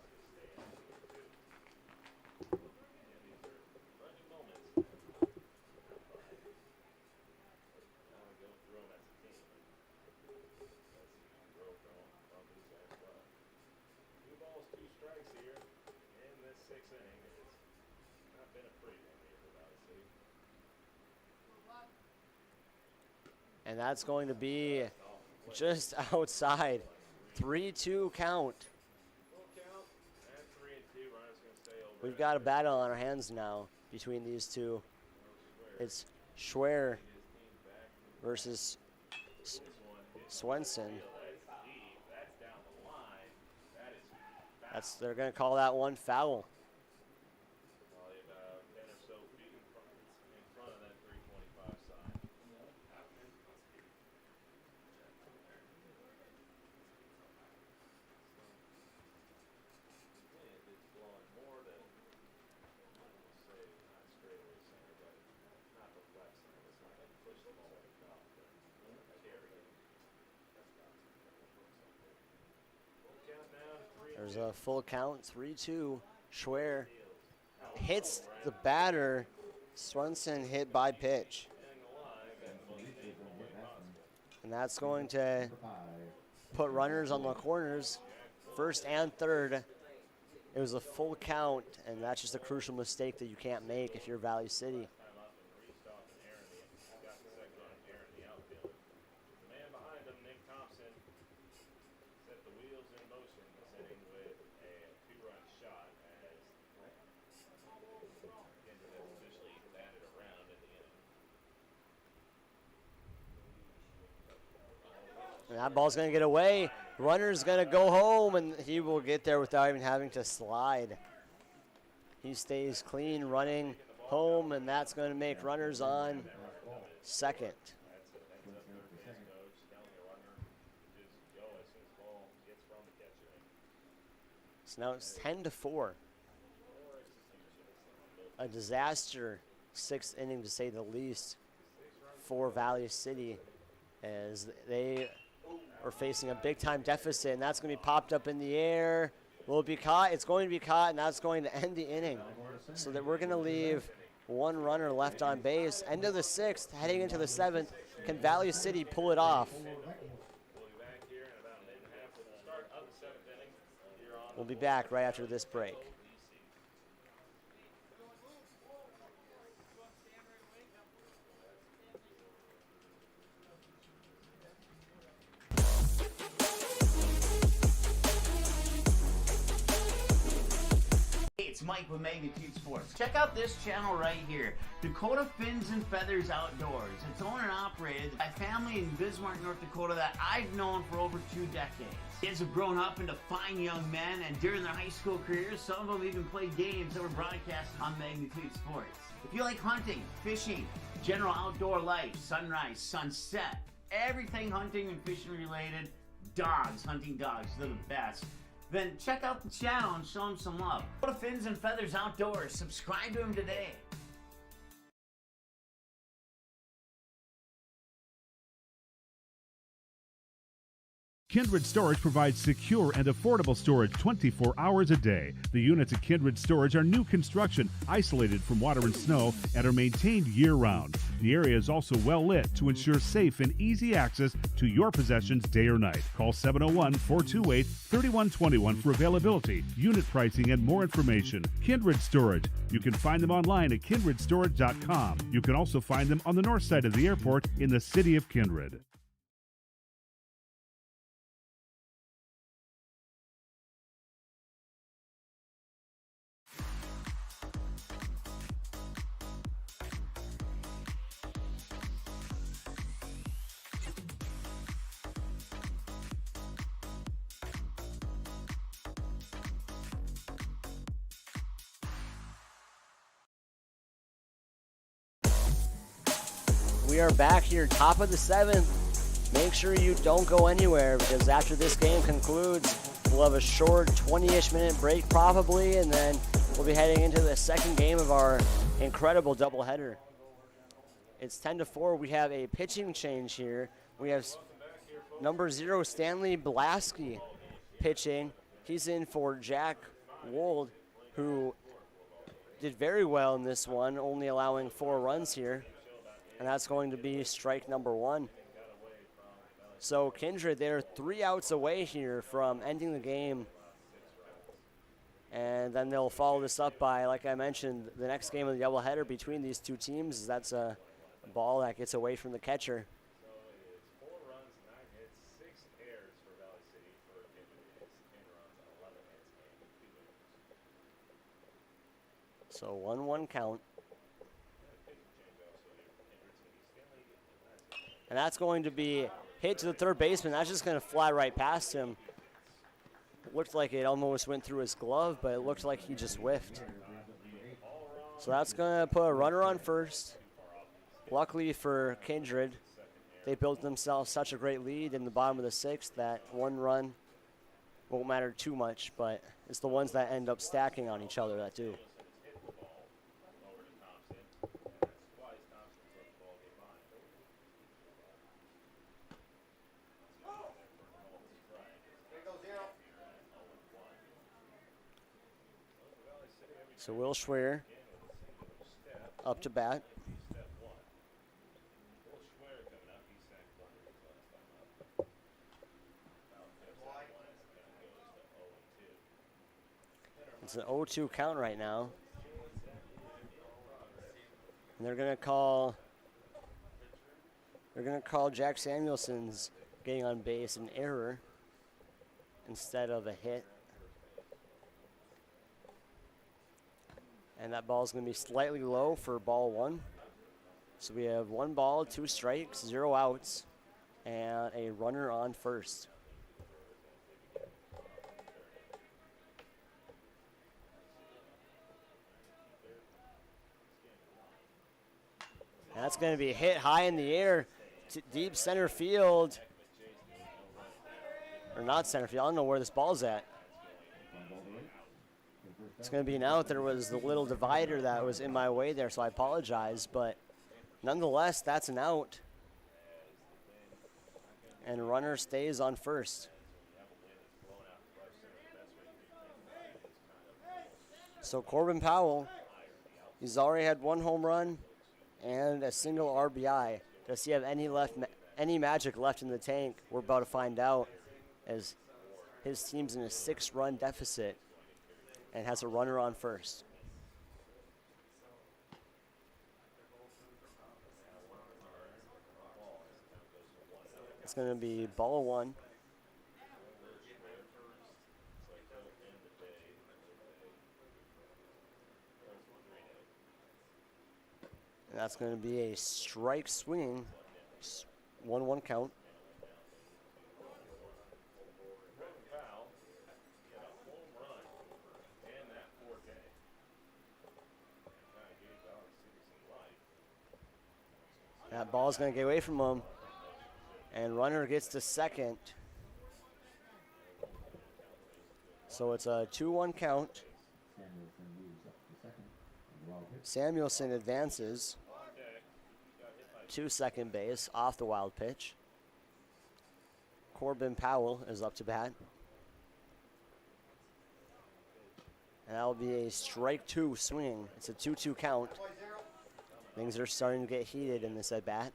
And that's going to be just outside. 3-2 count. We've got a battle on our hands now between these two. It's Schwer versus Swenson. They're going to call that one foul. There's a full count, 3-2. Schwer hits the batter. Swenson hit by pitch. And that's going to put runners on the corners, first and third. It was a full count, and that's just a crucial mistake that you can't make if you're Valley City. And that ball's going to get away. Runner's going to go home, and he will get there without even having to slide. He stays clean, running home, and that's going to make runners on second. So now it's 10-4. a disaster 6th inning, to say the least, for Valley City, as they are facing a big-time deficit, and that's going to be popped up in the air. Will it be caught? It's going to be caught, and that's going to end the inning. So that we're going to leave one runner left on base. End of the 6th, heading into the 7th. Can Valley City pull it off? We'll be back right after this break. It's Mike with Magnitude Sports. Check out this channel right here, Dakota Fins and Feathers Outdoors. It's owned and operated by a family in Bismarck, North Dakota that I've known for over 2 decades. Kids have grown up into fine young men, and during their high school careers, some of them even played games that were broadcasted on Magnitude Sports. If you like hunting, fishing, general outdoor life, sunrise, sunset, everything hunting and fishing related, dogs, hunting dogs, they're the best. Then check out the channel and show them some love. Go to Fins and Feathers Outdoors. Subscribe to them today. Kindred Storage provides secure and affordable storage 24 hours a day. The units at Kindred Storage are new construction, isolated from water and snow, and are maintained year-round. The area is also well lit to ensure safe and easy access to your possessions day or night. Call 701-428-3121 for availability, unit pricing, and more information. Kindred Storage. You can find them online at kindredstorage.com. You can also find them on the north side of the airport in the city of Kindred. We are back here, top of the 7th. Make sure you don't go anywhere, because after this game concludes, we'll have a short 20-ish minute break probably, and then we'll be heading into the second game of our incredible doubleheader. It's 10-4. We have a pitching change here. We have number 0, Stanley Blasky, pitching. He's in for Jack Wold, who did very well in this one, only allowing 4 runs here. And that's going to be strike number 1. So Kindred, they're 3 outs away here from ending the game. And then they'll follow this up by, like I mentioned, the next game of the doubleheader between these two teams. That's a ball that gets away from the catcher. So 1-1 count. And that's going to be hit to the third baseman. That's just going to fly right past him. It looked like it almost went through his glove, but it looked like he just whiffed. So that's going to put a runner on first. Luckily for Kindred, they built themselves such a great lead in the bottom of the 6th that 1 run won't matter too much, but it's the ones that end up stacking on each other that do. So Will Schwer up to bat. It's an 0-2 count right now. And they're gonna call Jack Samuelson's getting on base an error instead of a hit. And that ball's going to be slightly low for ball 1. So we have 1 ball, 2 strikes, 0 outs, and a runner on first. And that's going to be hit high in the air to deep center field. Or not center field. I don't know where this ball's at. It's going to be an out. There was the little divider that was in my way there, so I apologize. But nonetheless, that's an out. And runner stays on first. So Corbin Powell, he's already had one home run and a single RBI. Does he have any magic left in the tank? We're about to find out, as his team's in a 6-run deficit and has a runner on first. It's going to be ball 1. And that's going to be a strike swinging, 1-1 count. That ball's going to get away from him, and runner gets to second. So it's a 2-1 count. Samuelson advances to second base off the wild pitch. Corbin Powell is up to bat. And that'll be a strike 2 swing. It's a 2-2 count. Things are starting to get heated in this at bat.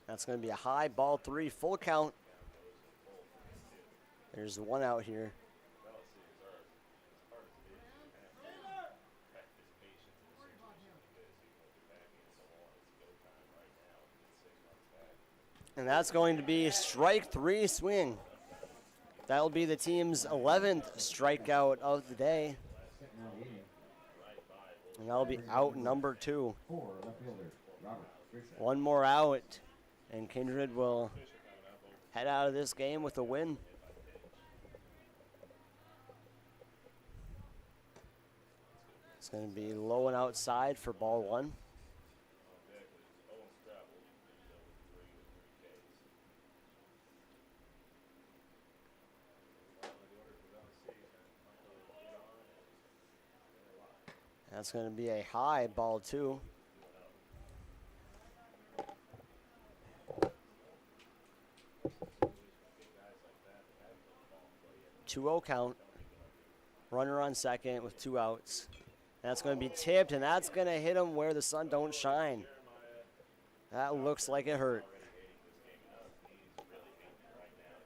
That's going to be a high, ball 3, full count. There's one out here. And that's going to be strike 3 swing. That'll be the team's 11th strikeout of the day. And that'll be out number 2. One more out, and Kindred will head out of this game with a win. It's going to be low and outside for ball 1. That's going to be a high, ball 2. Two-0 count. Runner on second with 2 outs. That's going to be tipped, and that's going to hit him where the sun don't shine. That looks like it hurt.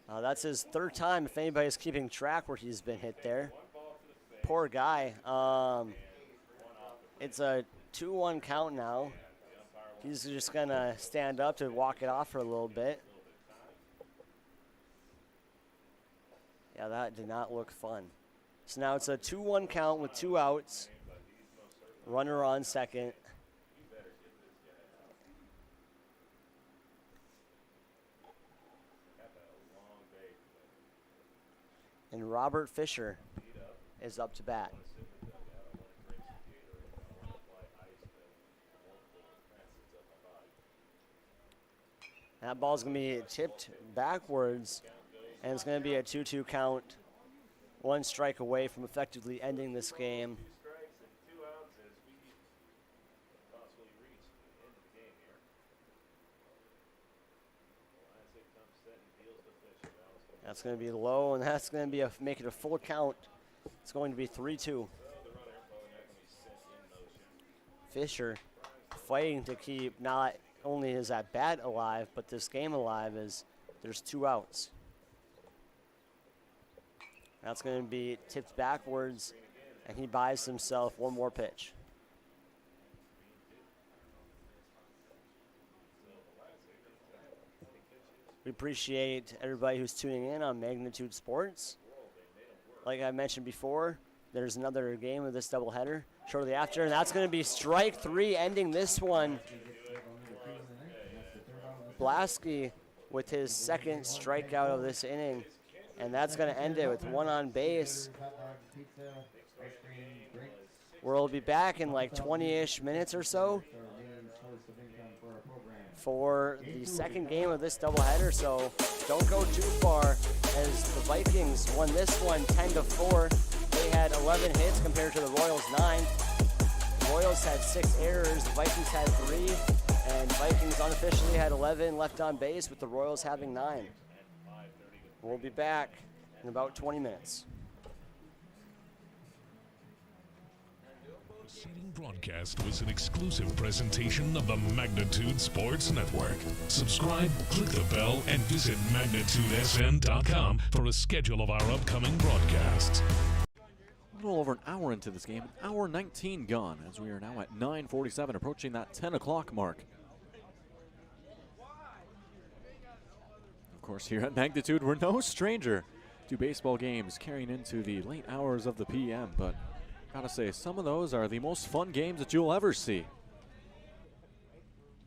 That's his 3rd time, if anybody's keeping track, where he's been hit there. Poor guy. It's a 2-1 count now. He's just going to stand up to walk it off for a little bit. Yeah, that did not look fun. So now it's a 2-1 count with 2 outs. Runner on second. And Robert Fisher is up to bat. That ball's going to be tipped backwards, and it's going to be a 2-2 count. 1 strike away from effectively ending this game. That's going to be low, and that's going to be make it a full count. It's going to be 3-2. Fisher fighting to keep not only his at bat alive, but this game alive, as there's 2 outs. That's going to be tipped backwards, and he buys himself 1 more pitch. We appreciate everybody who's tuning in on Magnitude Sports. Like I mentioned before, there's another game of this doubleheader shortly after, and that's going to be strike 3 ending this one. Blasky with his 2nd strikeout of this inning, and that's going to end it with 1 on base. We'll be back in like 20-ish minutes or so. for the second game of this doubleheader, so don't go too far as the Vikings won this one 10-4. They had 11 hits compared to the Royals 9. The Royals had 6 errors, the Vikings had 3, and Vikings unofficially had 11 left on base with the Royals having 9. We'll be back in about 20 minutes. Preceding broadcast was an exclusive presentation of the Magnitude Sports Network. Subscribe, click the bell, and visit magnitudesn.com for a schedule of our upcoming broadcasts. A little over an hour into this game, an hour 19 gone, as we are now at 9:47, approaching that 10 o'clock mark. Of course, here at Magnitude, we're no stranger to baseball games carrying into the late hours of the PM, but gotta say, some of those are the most fun games that you'll ever see.